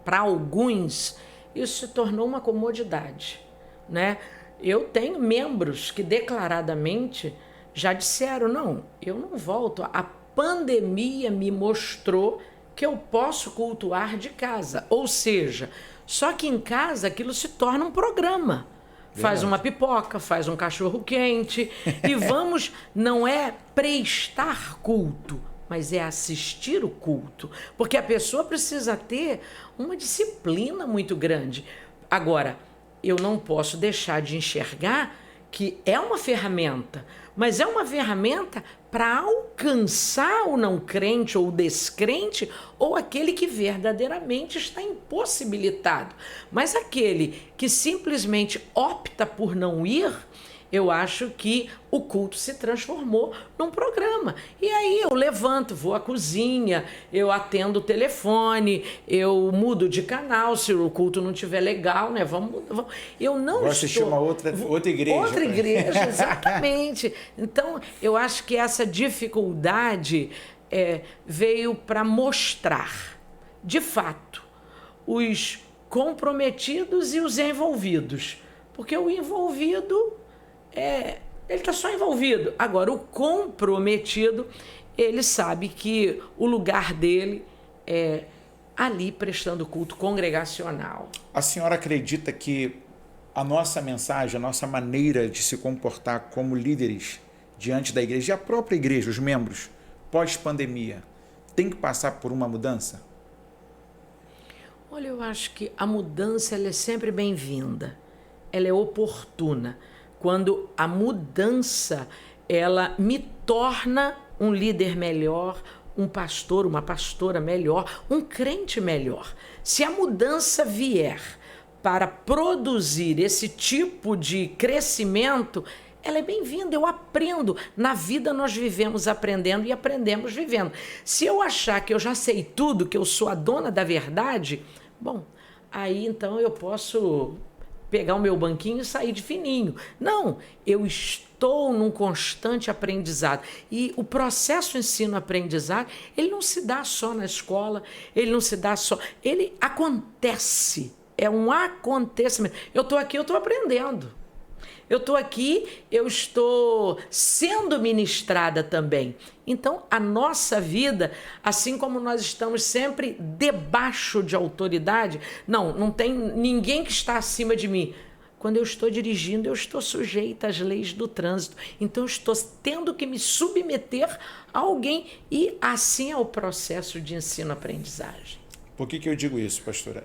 Para alguns, isso se tornou uma comodidade, né? Eu tenho membros que declaradamente já disseram: não, eu não volto. A pandemia me mostrou que eu posso cultuar de casa. Ou seja, só que em casa aquilo se torna um programa. Faz uma pipoca, faz um cachorro quente e vamos, não é prestar culto, mas é assistir o culto. Porque a pessoa precisa ter uma disciplina muito grande. Agora, eu não posso deixar de enxergar que é uma ferramenta, mas é uma ferramenta para alcançar o não crente ou o descrente ou aquele que verdadeiramente está impossibilitado. Mas aquele que simplesmente opta por não ir, eu acho que o culto se transformou num programa. E aí eu levanto, vou à cozinha, eu atendo o telefone, eu mudo de canal se o culto não estiver legal, né? Vamos. Eu não Vou assistir uma outra igreja. Outra igreja, exatamente. Então, eu acho que essa dificuldade veio para mostrar, de fato, os comprometidos e os envolvidos. Porque o envolvido ele está só envolvido. Agora, o comprometido, ele sabe que o lugar dele é ali prestando culto congregacional. A senhora acredita que a nossa mensagem, a nossa maneira de se comportar como líderes diante da igreja, e a própria igreja, os membros, pós-pandemia, tem que passar por uma mudança? Olha, eu acho que a mudança ela é sempre bem-vinda. Ela é oportuna. Quando a mudança, ela me torna um líder melhor, um pastor, uma pastora melhor, um crente melhor. Se a mudança vier para produzir esse tipo de crescimento, ela é bem-vinda, eu aprendo. Na vida nós vivemos aprendendo e aprendemos vivendo. Se eu achar que eu já sei tudo, que eu sou a dona da verdade, bom, aí então eu posso pegar o meu banquinho e sair de fininho. Não, eu estou num constante aprendizado. E o processo ensino-aprendizado, ele não se dá só na escola, ele não se dá só... Ele acontece, é um acontecimento. Eu estou aqui, eu estou aprendendo. Eu estou aqui, eu estou sendo ministrada também. Então, a nossa vida, assim como nós estamos sempre debaixo de autoridade, não tem ninguém que está acima de mim. Quando eu estou dirigindo, eu estou sujeita às leis do trânsito. Então, eu estou tendo que me submeter a alguém e assim é o processo de ensino-aprendizagem. Por que eu digo isso, pastora?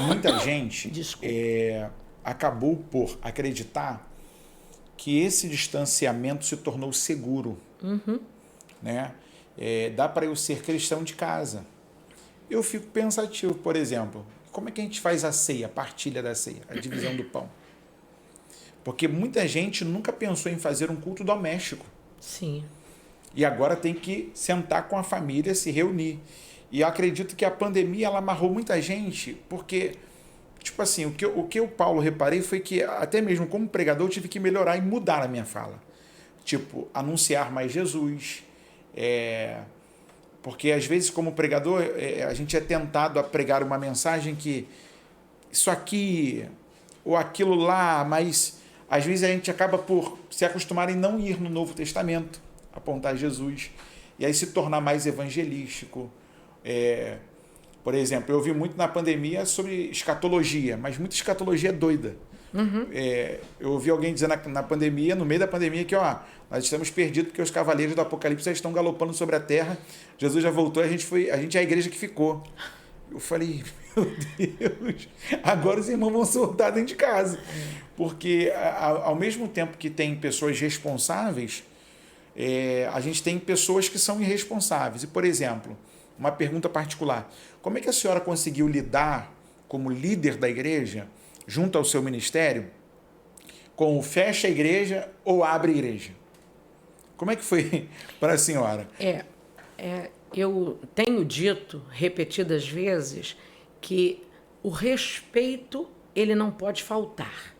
Muita gente acabou por acreditar que esse distanciamento se tornou seguro. Né? Dá para eu ser cristão de casa. Eu fico pensativo, por exemplo, como é que a gente faz a ceia, a partilha da ceia, a divisão do pão? Porque muita gente nunca pensou em fazer um culto doméstico. Sim. E agora tem que sentar com a família, se reunir. E eu acredito que a pandemia ela amarrou muita gente, porque... Tipo assim, o que eu, Paulo, reparei foi que, até mesmo como pregador, eu tive que melhorar e mudar a minha fala. Tipo, anunciar mais Jesus. Porque, às vezes, como pregador, a gente é tentado a pregar uma mensagem que isso aqui ou aquilo lá, mas, às vezes, a gente acaba por se acostumar em não ir no Novo Testamento, apontar Jesus, e aí se tornar mais evangelístico. Por exemplo, eu ouvi muito na pandemia sobre escatologia, mas muita escatologia doida. Eu ouvi alguém dizer na pandemia, no meio da pandemia, que nós estamos perdidos porque os cavaleiros do Apocalipse já estão galopando sobre a terra, Jesus já voltou e a gente é a igreja que ficou. Eu falei, meu Deus, agora os irmãos vão soltar dentro de casa. Porque ao mesmo tempo que tem pessoas responsáveis, a gente tem pessoas que são irresponsáveis. E, por exemplo, uma pergunta particular. Como é que a senhora conseguiu lidar como líder da igreja, junto ao seu ministério, com o fecha a igreja ou abre a igreja? Como é que foi para a senhora? Eu tenho dito repetidas vezes que o respeito ele não pode faltar.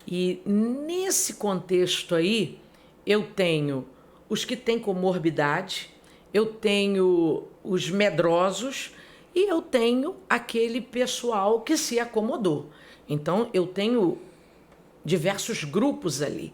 E nesse contexto aí, eu tenho os que têm comorbidade, eu tenho os medrosos e eu tenho aquele pessoal que se acomodou. Então, eu tenho diversos grupos ali.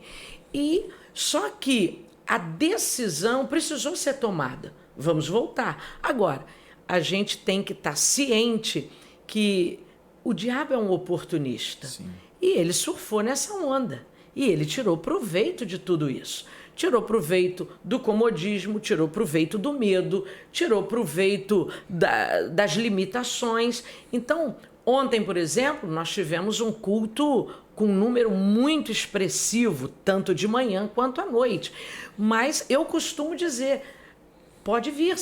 E só que a decisão precisou ser tomada. Vamos voltar. Agora, a gente tem que estar ciente que o diabo é um oportunista. Sim. E ele surfou nessa onda. E ele tirou proveito de tudo isso. Tirou proveito do comodismo, tirou proveito do medo, tirou proveito das limitações. Então, ontem, por exemplo, nós tivemos um culto com um número muito expressivo, tanto de manhã quanto à noite. Mas eu costumo dizer, pode vir,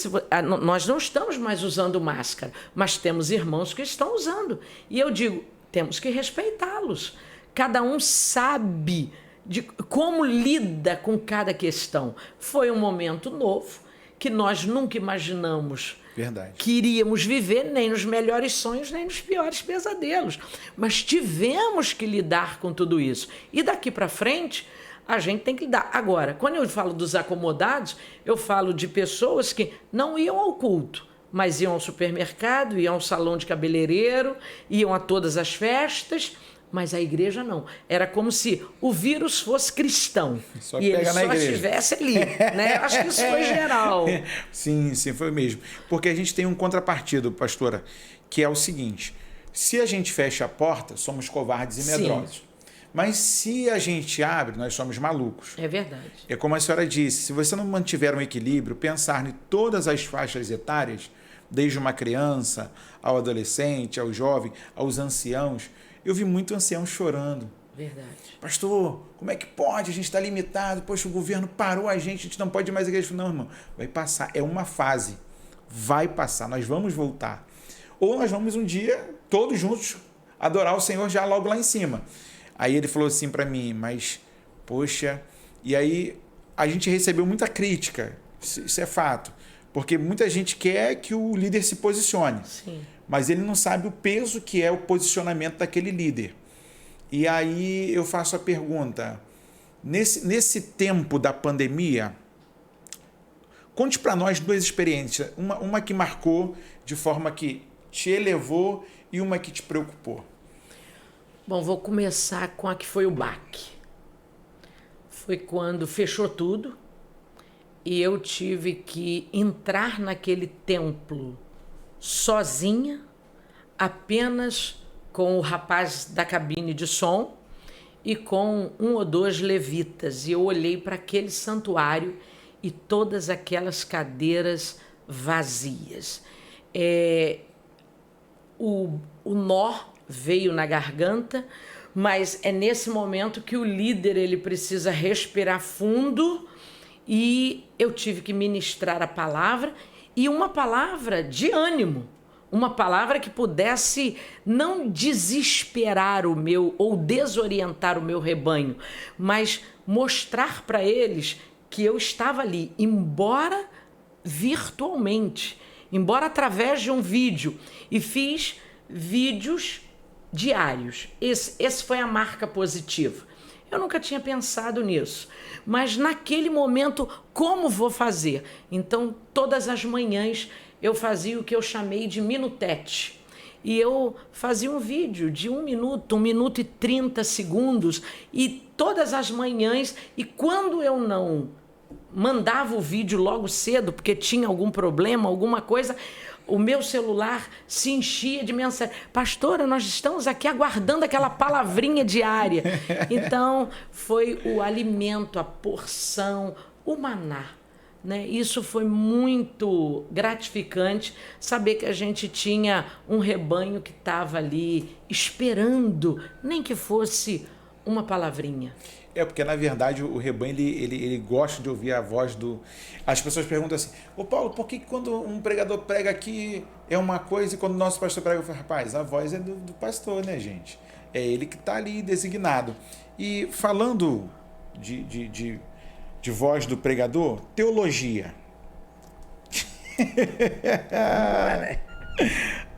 nós não estamos mais usando máscara, mas temos irmãos que estão usando. E eu digo, temos que respeitá-los. Cada um sabe de como lida com cada questão. Foi um momento novo que nós nunca imaginamos que iríamos viver, nem nos melhores sonhos, nem nos piores pesadelos. Mas tivemos que lidar com tudo isso. E daqui para frente, a gente tem que lidar. Agora, quando eu falo dos acomodados, eu falo de pessoas que não iam ao culto, mas iam ao supermercado, iam ao salão de cabeleireiro, iam a todas as festas. Mas a igreja não. Era como se o vírus fosse cristão. E ele só estivesse ali. Né? Acho que isso foi geral. Sim, foi mesmo. Porque a gente tem um contrapartido, pastora, que é o seguinte. Se a gente fecha a porta, somos covardes e medrosos. Sim. Mas se a gente abre, nós somos malucos. É verdade. É como a senhora disse, se você não mantiver um equilíbrio, pensar em todas as faixas etárias, desde uma criança, ao adolescente, ao jovem, aos anciãos... Eu vi muito ancião chorando. Verdade. Pastor, como é que pode? A gente está limitado. Poxa, o governo parou a gente não pode ir mais à igreja. Não, irmão, vai passar. É uma fase. Vai passar. Nós vamos voltar. Ou nós vamos um dia, todos juntos, adorar o Senhor já logo lá em cima. Aí ele falou assim para mim, mas, poxa... E aí a gente recebeu muita crítica, isso é fato. Porque muita gente quer que o líder se posicione. Sim. Mas ele não sabe o peso que é o posicionamento daquele líder. E aí eu faço a pergunta, nesse tempo da pandemia, conte para nós 2 experiências, uma que marcou de forma que te elevou e uma que te preocupou. Bom, vou começar com a que foi o baque. Foi quando fechou tudo e eu tive que entrar naquele templo sozinha, apenas com o rapaz da cabine de som e com 1 ou 2 levitas. E eu olhei para aquele santuário e todas aquelas cadeiras vazias. O nó veio na garganta, mas é nesse momento que o líder ele precisa respirar fundo e eu tive que ministrar a palavra e uma palavra de ânimo, uma palavra que pudesse não desesperar o meu ou desorientar o meu rebanho, mas mostrar para eles que eu estava ali, embora virtualmente, embora através de um vídeo, e fiz vídeos diários. Esse foi a marca positiva. Eu nunca tinha pensado nisso, mas naquele momento, como vou fazer? Então, todas as manhãs eu fazia o que eu chamei de minutete. E eu fazia um vídeo de 1 minuto, 1 minuto e 30 segundos, e todas as manhãs, e quando eu não mandava o vídeo logo cedo, porque tinha algum problema, alguma coisa, o meu celular se enchia de mensagem. Pastora, nós estamos aqui aguardando aquela palavrinha diária. Então, foi o alimento, a porção, o maná. Né? Isso foi muito gratificante, saber que a gente tinha um rebanho que estava ali esperando, nem que fosse uma palavrinha. Porque na verdade o rebanho ele gosta de ouvir a voz do... As pessoas perguntam assim, ô Paulo, por que quando um pregador prega aqui é uma coisa e quando o nosso pastor prega, eu falo, rapaz, a voz é do pastor, né, gente? É ele que está ali designado. E falando de voz do pregador, teologia.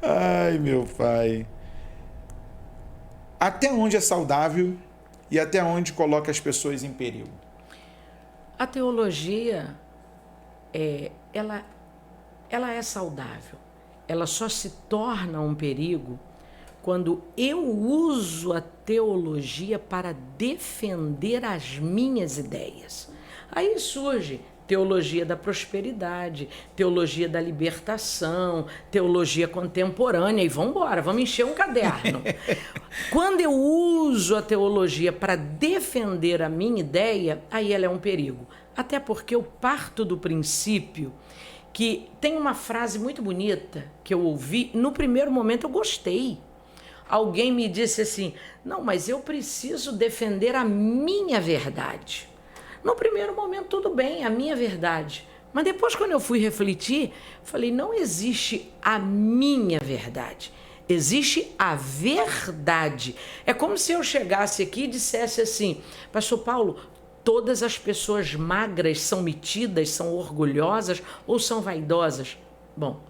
Ai, meu pai. Até onde é saudável e até onde coloca as pessoas em perigo? A teologia, ela é saudável. Ela só se torna um perigo quando eu uso a teologia para defender as minhas ideias. Aí surge teologia da prosperidade, teologia da libertação, teologia contemporânea, e vamos embora, vamos encher um caderno. Quando eu uso a teologia para defender a minha ideia, aí ela é um perigo. Até porque eu parto do princípio que tem uma frase muito bonita que eu ouvi, no primeiro momento eu gostei. Alguém me disse assim, não, mas eu preciso defender a minha verdade. No primeiro momento, tudo bem, a minha verdade. Mas depois, quando eu fui refletir, falei, não existe a minha verdade. Existe a verdade. É como se eu chegasse aqui e dissesse assim, Pastor Paulo, todas as pessoas magras são metidas, são orgulhosas ou são vaidosas? Bom,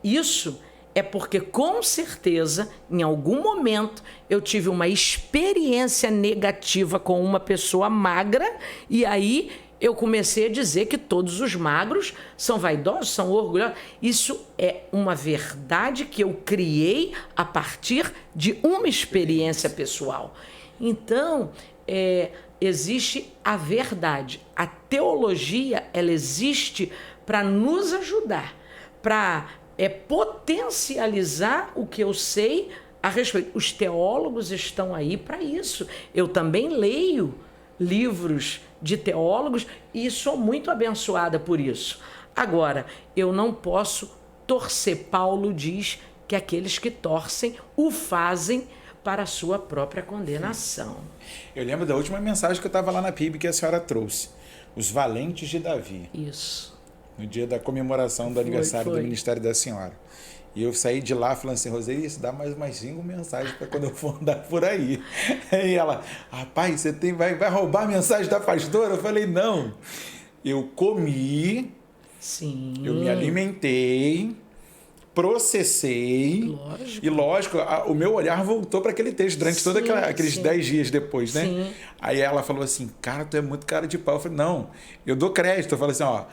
isso é porque, com certeza, em algum momento, eu tive uma experiência negativa com uma pessoa magra e aí eu comecei a dizer que todos os magros são vaidosos, são orgulhosos. Isso é uma verdade que eu criei a partir de uma experiência pessoal. Então, existe a verdade. A teologia, ela existe para nos ajudar, para potencializar o que eu sei a respeito. Os teólogos estão aí para isso. Eu também leio livros de teólogos e sou muito abençoada por isso. Agora, eu não posso torcer. Paulo diz que aqueles que torcem o fazem para a sua própria condenação. Eu lembro da última mensagem que eu estava lá na PIB que a senhora trouxe. Os valentes de Davi. Isso. No dia da comemoração do aniversário do Ministério da Senhora. E eu saí de lá falando assim, Roseli, isso dá mais umas 5 mensagens para quando eu for andar por aí. Aí ela, rapaz, você vai roubar a mensagem da pastora? Eu falei, não. Eu comi, Sim. Eu me alimentei, processei. Lógico. E lógico, o meu olhar voltou para aquele texto durante todos aqueles 10 dias depois, né? Sim. Aí ela falou assim, cara, tu é muito cara de pau. Eu falei, não, eu dou crédito. Eu falei assim, ó,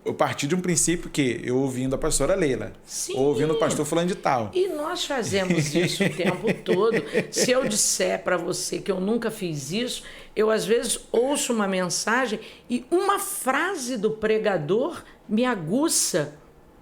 eu parti de um princípio que eu ouvindo a pastora Leila, ouvindo o pastor fulano de tal. E nós fazemos isso o tempo todo. Se eu disser para você que eu nunca fiz isso, eu às vezes ouço uma mensagem e uma frase do pregador me aguça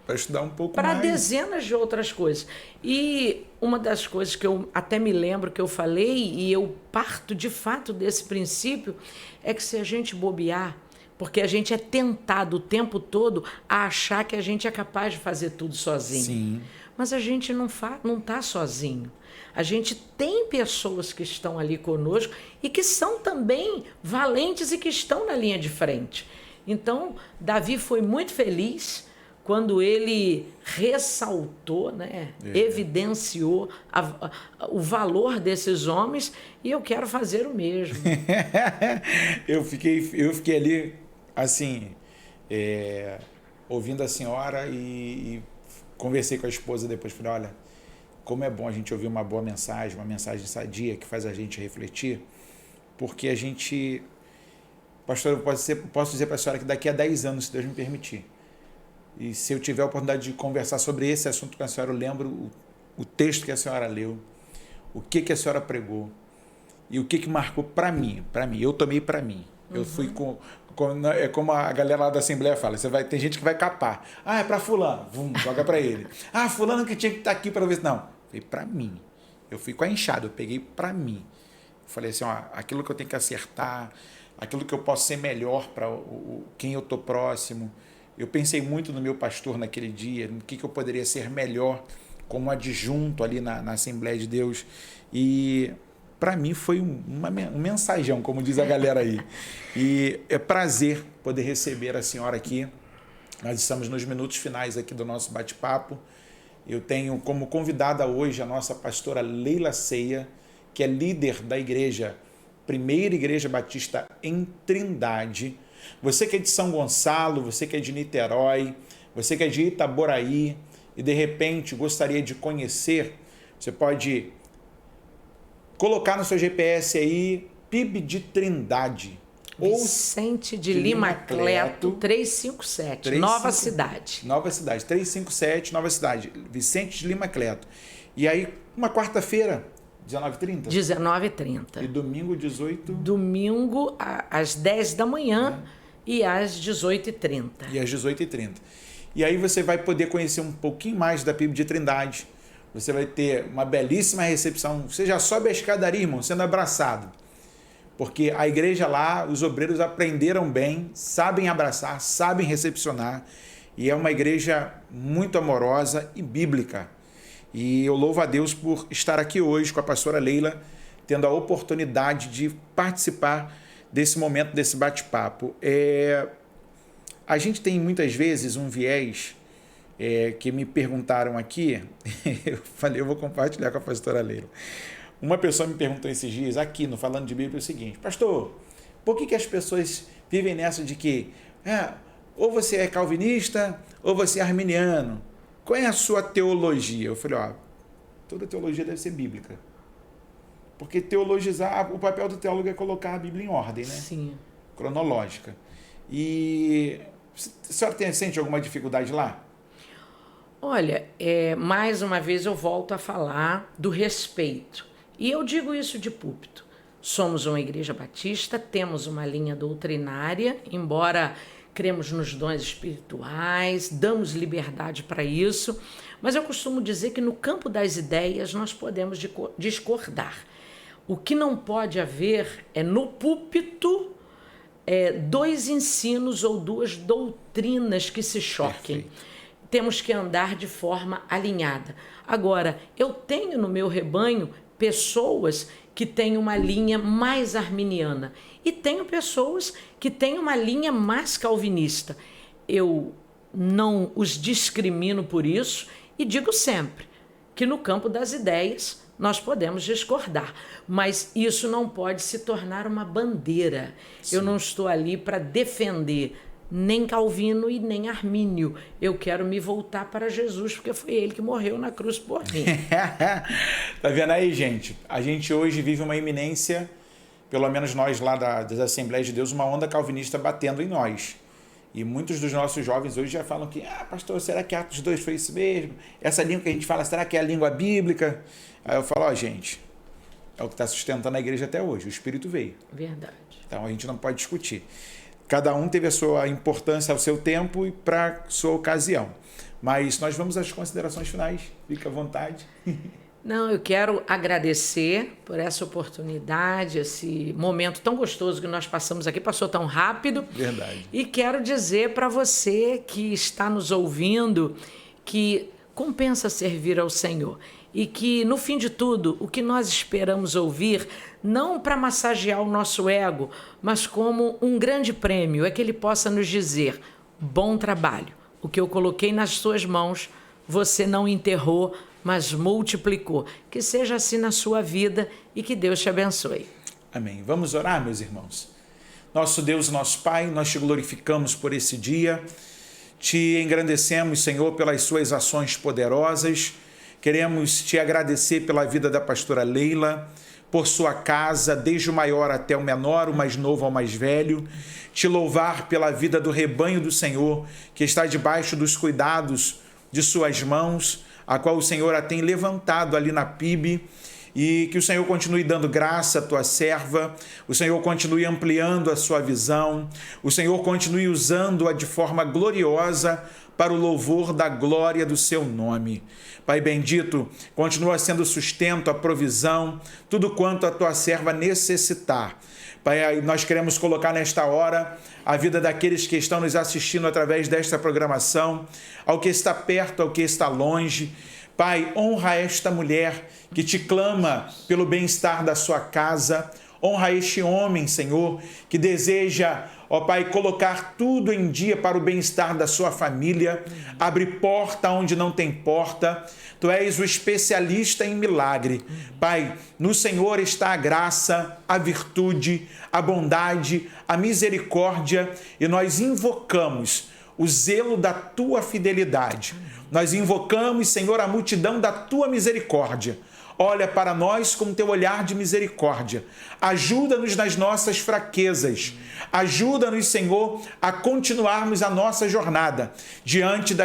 para estudar um pouco para mais. dezenas de outras coisas. E uma das coisas que eu até me lembro que eu falei, e eu parto de fato desse princípio, é que se a gente bobear, porque a gente é tentado o tempo todo a achar que a gente é capaz de fazer tudo sozinho. Sim. Mas a gente não está sozinho. A gente tem pessoas que estão ali conosco e que são também valentes e que estão na linha de frente. Então, Davi foi muito feliz quando ele ressaltou, né, evidenciou o valor desses homens, e eu quero fazer o mesmo. eu fiquei ali, assim, ouvindo a senhora e conversei com a esposa depois. Falei, olha, como é bom a gente ouvir uma boa mensagem, uma mensagem sadia que faz a gente refletir, porque a gente... Pastor, eu posso dizer para a senhora que daqui a 10 anos, se Deus me permitir, e se eu tiver a oportunidade de conversar sobre esse assunto com a senhora, eu lembro o texto que a senhora leu, o que a senhora pregou e o que marcou para mim. Eu tomei para mim. Eu fui é como a galera lá da Assembleia fala, tem gente que vai capar. Ah, é para fulano, joga para ele. Ah, fulano que tinha que estar aqui para ver. Não, foi para mim. Eu fui com a enxada, eu peguei para mim. Eu falei assim, ó, aquilo que eu tenho que acertar, aquilo que eu posso ser melhor para quem eu tô próximo. Eu pensei muito no meu pastor naquele dia, no que eu poderia ser melhor como adjunto ali na Assembleia de Deus. E para mim foi um mensagem, como diz a galera aí. E é prazer poder receber a senhora aqui. Nós estamos nos minutos finais aqui do nosso bate-papo. Eu tenho como convidada hoje a nossa pastora Leila Ceia, que é líder da igreja, Primeira Igreja Batista em Trindade. Você que é de São Gonçalo, você que é de Niterói, você que é de Itaboraí e de repente gostaria de conhecer, você pode colocar no seu GPS aí PIB de Trindade. Vicente de Lima Cleto, 357, Nova Cidade. Nova Cidade, 357, Nova Cidade, Vicente de Lima Cleto. E aí, uma quarta-feira, 19h30? 19h30. E domingo, 18h? Domingo, às 10 da manhã e às 18h30. E às 18h30. E aí você vai poder conhecer um pouquinho mais da PIB de Trindade. Você vai ter uma belíssima recepção. Você já sobe a escadaria, irmão, sendo abraçado. Porque a igreja lá, os obreiros aprenderam bem, sabem abraçar, sabem recepcionar. E é uma igreja muito amorosa e bíblica. E eu louvo a Deus por estar aqui hoje com a pastora Leila, tendo a oportunidade de participar desse momento, desse bate-papo. A gente tem muitas vezes um viés que me perguntaram aqui, eu falei, eu vou compartilhar com a pastora Leila. Uma pessoa me perguntou esses dias, aqui no Falando de Bíblia, o seguinte, pastor, por que as pessoas vivem nessa de que ou você é calvinista ou você é arminiano? Qual é a sua teologia? Eu falei, toda teologia deve ser bíblica. Porque teologizar, o papel do teólogo é colocar a Bíblia em ordem, né? Sim. Cronológica. E a senhora sente alguma dificuldade lá? Olha, mais uma vez eu volto a falar do respeito. E eu digo isso de púlpito. Somos uma igreja batista, temos uma linha doutrinária, embora cremos nos dons espirituais, damos liberdade para isso, mas eu costumo dizer que no campo das ideias nós podemos discordar. O que não pode haver é no púlpito dois ensinos ou duas doutrinas que se choquem. Perfeito. Temos que andar de forma alinhada. Agora, eu tenho no meu rebanho pessoas que têm uma linha mais arminiana e tenho pessoas que têm uma linha mais calvinista. Eu não os discrimino por isso E digo sempre que no campo das ideias nós podemos discordar, mas isso não pode se tornar uma bandeira. Sim. Eu não estou ali para defender nem Calvino e nem Armínio. Eu quero me voltar para Jesus, porque foi ele que morreu na cruz por mim. Tá vendo aí, gente? A gente hoje vive uma iminência, pelo menos nós lá das Assembleias de Deus, uma onda calvinista batendo em nós. E muitos dos nossos jovens hoje já falam que, pastor, será que Atos 2 foi isso mesmo? Essa língua que a gente fala, será que é a língua bíblica? Aí eu falo, gente, é o que está sustentando a igreja até hoje, o Espírito veio. Verdade. Então a gente não pode discutir. Cada um teve a sua importância ao seu tempo e para a sua ocasião. Mas nós vamos às considerações finais. Fica à vontade. Não, eu quero agradecer por essa oportunidade, esse momento tão gostoso que nós passamos aqui, passou tão rápido. Verdade. E quero dizer para você que está nos ouvindo que compensa servir ao Senhor. E que, no fim de tudo, o que nós esperamos ouvir, não para massagear o nosso ego, mas como um grande prêmio, é que Ele possa nos dizer: bom trabalho, o que eu coloquei nas suas mãos, você não enterrou, mas multiplicou. Que seja assim na sua vida e que Deus te abençoe. Amém. Vamos orar, meus irmãos. Nosso Deus, nosso Pai, nós te glorificamos por esse dia, te engrandecemos, Senhor, pelas suas ações poderosas. Queremos te agradecer pela vida da pastora Leila, por sua casa, desde o maior até o menor, o mais novo ao mais velho. Te louvar pela vida do rebanho do Senhor, que está debaixo dos cuidados de suas mãos, a qual o Senhor a tem levantado ali na PIB, e que o Senhor continue dando graça à tua serva, o Senhor continue ampliando a sua visão, o Senhor continue usando-a de forma gloriosa para o louvor da glória do seu nome. Pai bendito, continua sendo sustento, a provisão, tudo quanto a tua serva necessitar. Pai, nós queremos colocar nesta hora a vida daqueles que estão nos assistindo através desta programação, ao que está perto, ao que está longe. Pai, honra esta mulher que te clama pelo bem-estar da sua casa. Honra este homem, Senhor, que deseja, ó Pai, colocar tudo em dia para o bem-estar da sua família. Abre porta onde não tem porta. Tu és o especialista em milagre. Pai, no Senhor está a graça, a virtude, a bondade, a misericórdia, e nós invocamos o zelo da tua fidelidade. Nós invocamos, Senhor, a multidão da tua misericórdia. Olha para nós com teu olhar de misericórdia. Ajuda-nos nas nossas fraquezas. Ajuda-nos, Senhor, a continuarmos a nossa jornada. Diante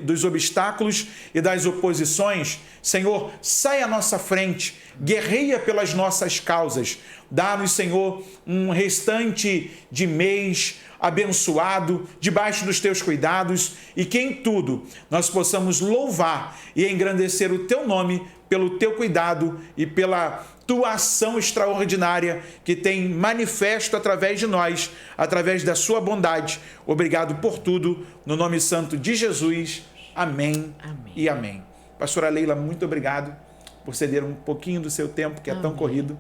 dos obstáculos e das oposições, Senhor, sai à nossa frente, guerreia pelas nossas causas. Dá-nos, Senhor, um restante de mês abençoado, debaixo dos teus cuidados, e que em tudo nós possamos louvar e engrandecer o teu nome pelo teu cuidado e pela tua ação extraordinária que tem manifesto através de nós, através da sua bondade. Obrigado por tudo, no nome santo de Jesus. Amém, amém. E amém. Pastora Leila, muito obrigado por ceder um pouquinho do seu tempo, que é tão corrido,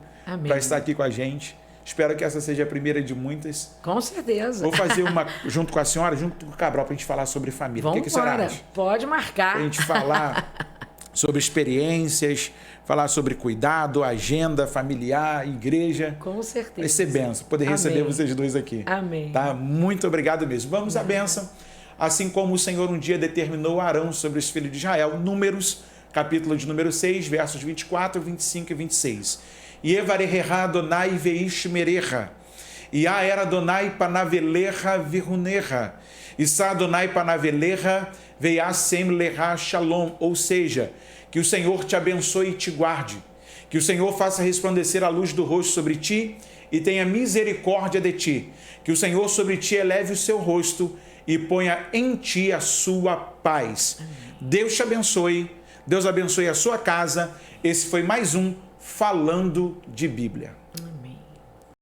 para estar aqui com a gente. Espero que essa seja a primeira de muitas. Com certeza. Vou fazer uma junto com a senhora, junto com o Cabral, para a gente falar sobre família. Vamos o que a senhora acha? Pode marcar. Para a gente falar sobre experiências, falar sobre cuidado, agenda familiar, igreja. Com certeza. Vai ser bênção poder receber vocês dois aqui. Amém. Tá? Muito obrigado mesmo. Vamos à bênção. Assim como o Senhor um dia determinou Arão sobre os filhos de Israel. Números, capítulo de número 6, versos 24, 25 e 26. Yevareha Adonai veish mereha, Ia era Adonai panaveleha viruneha, Issa Adonai panaveleha veiasem leha shalom. Ou seja, que o Senhor te abençoe e te guarde, que o Senhor faça resplandecer a luz do rosto sobre ti e tenha misericórdia de ti, que o Senhor sobre ti eleve o seu rosto e ponha em ti a sua paz. Deus te abençoe, Deus abençoe a sua casa. Esse foi mais um Falando de Bíblia.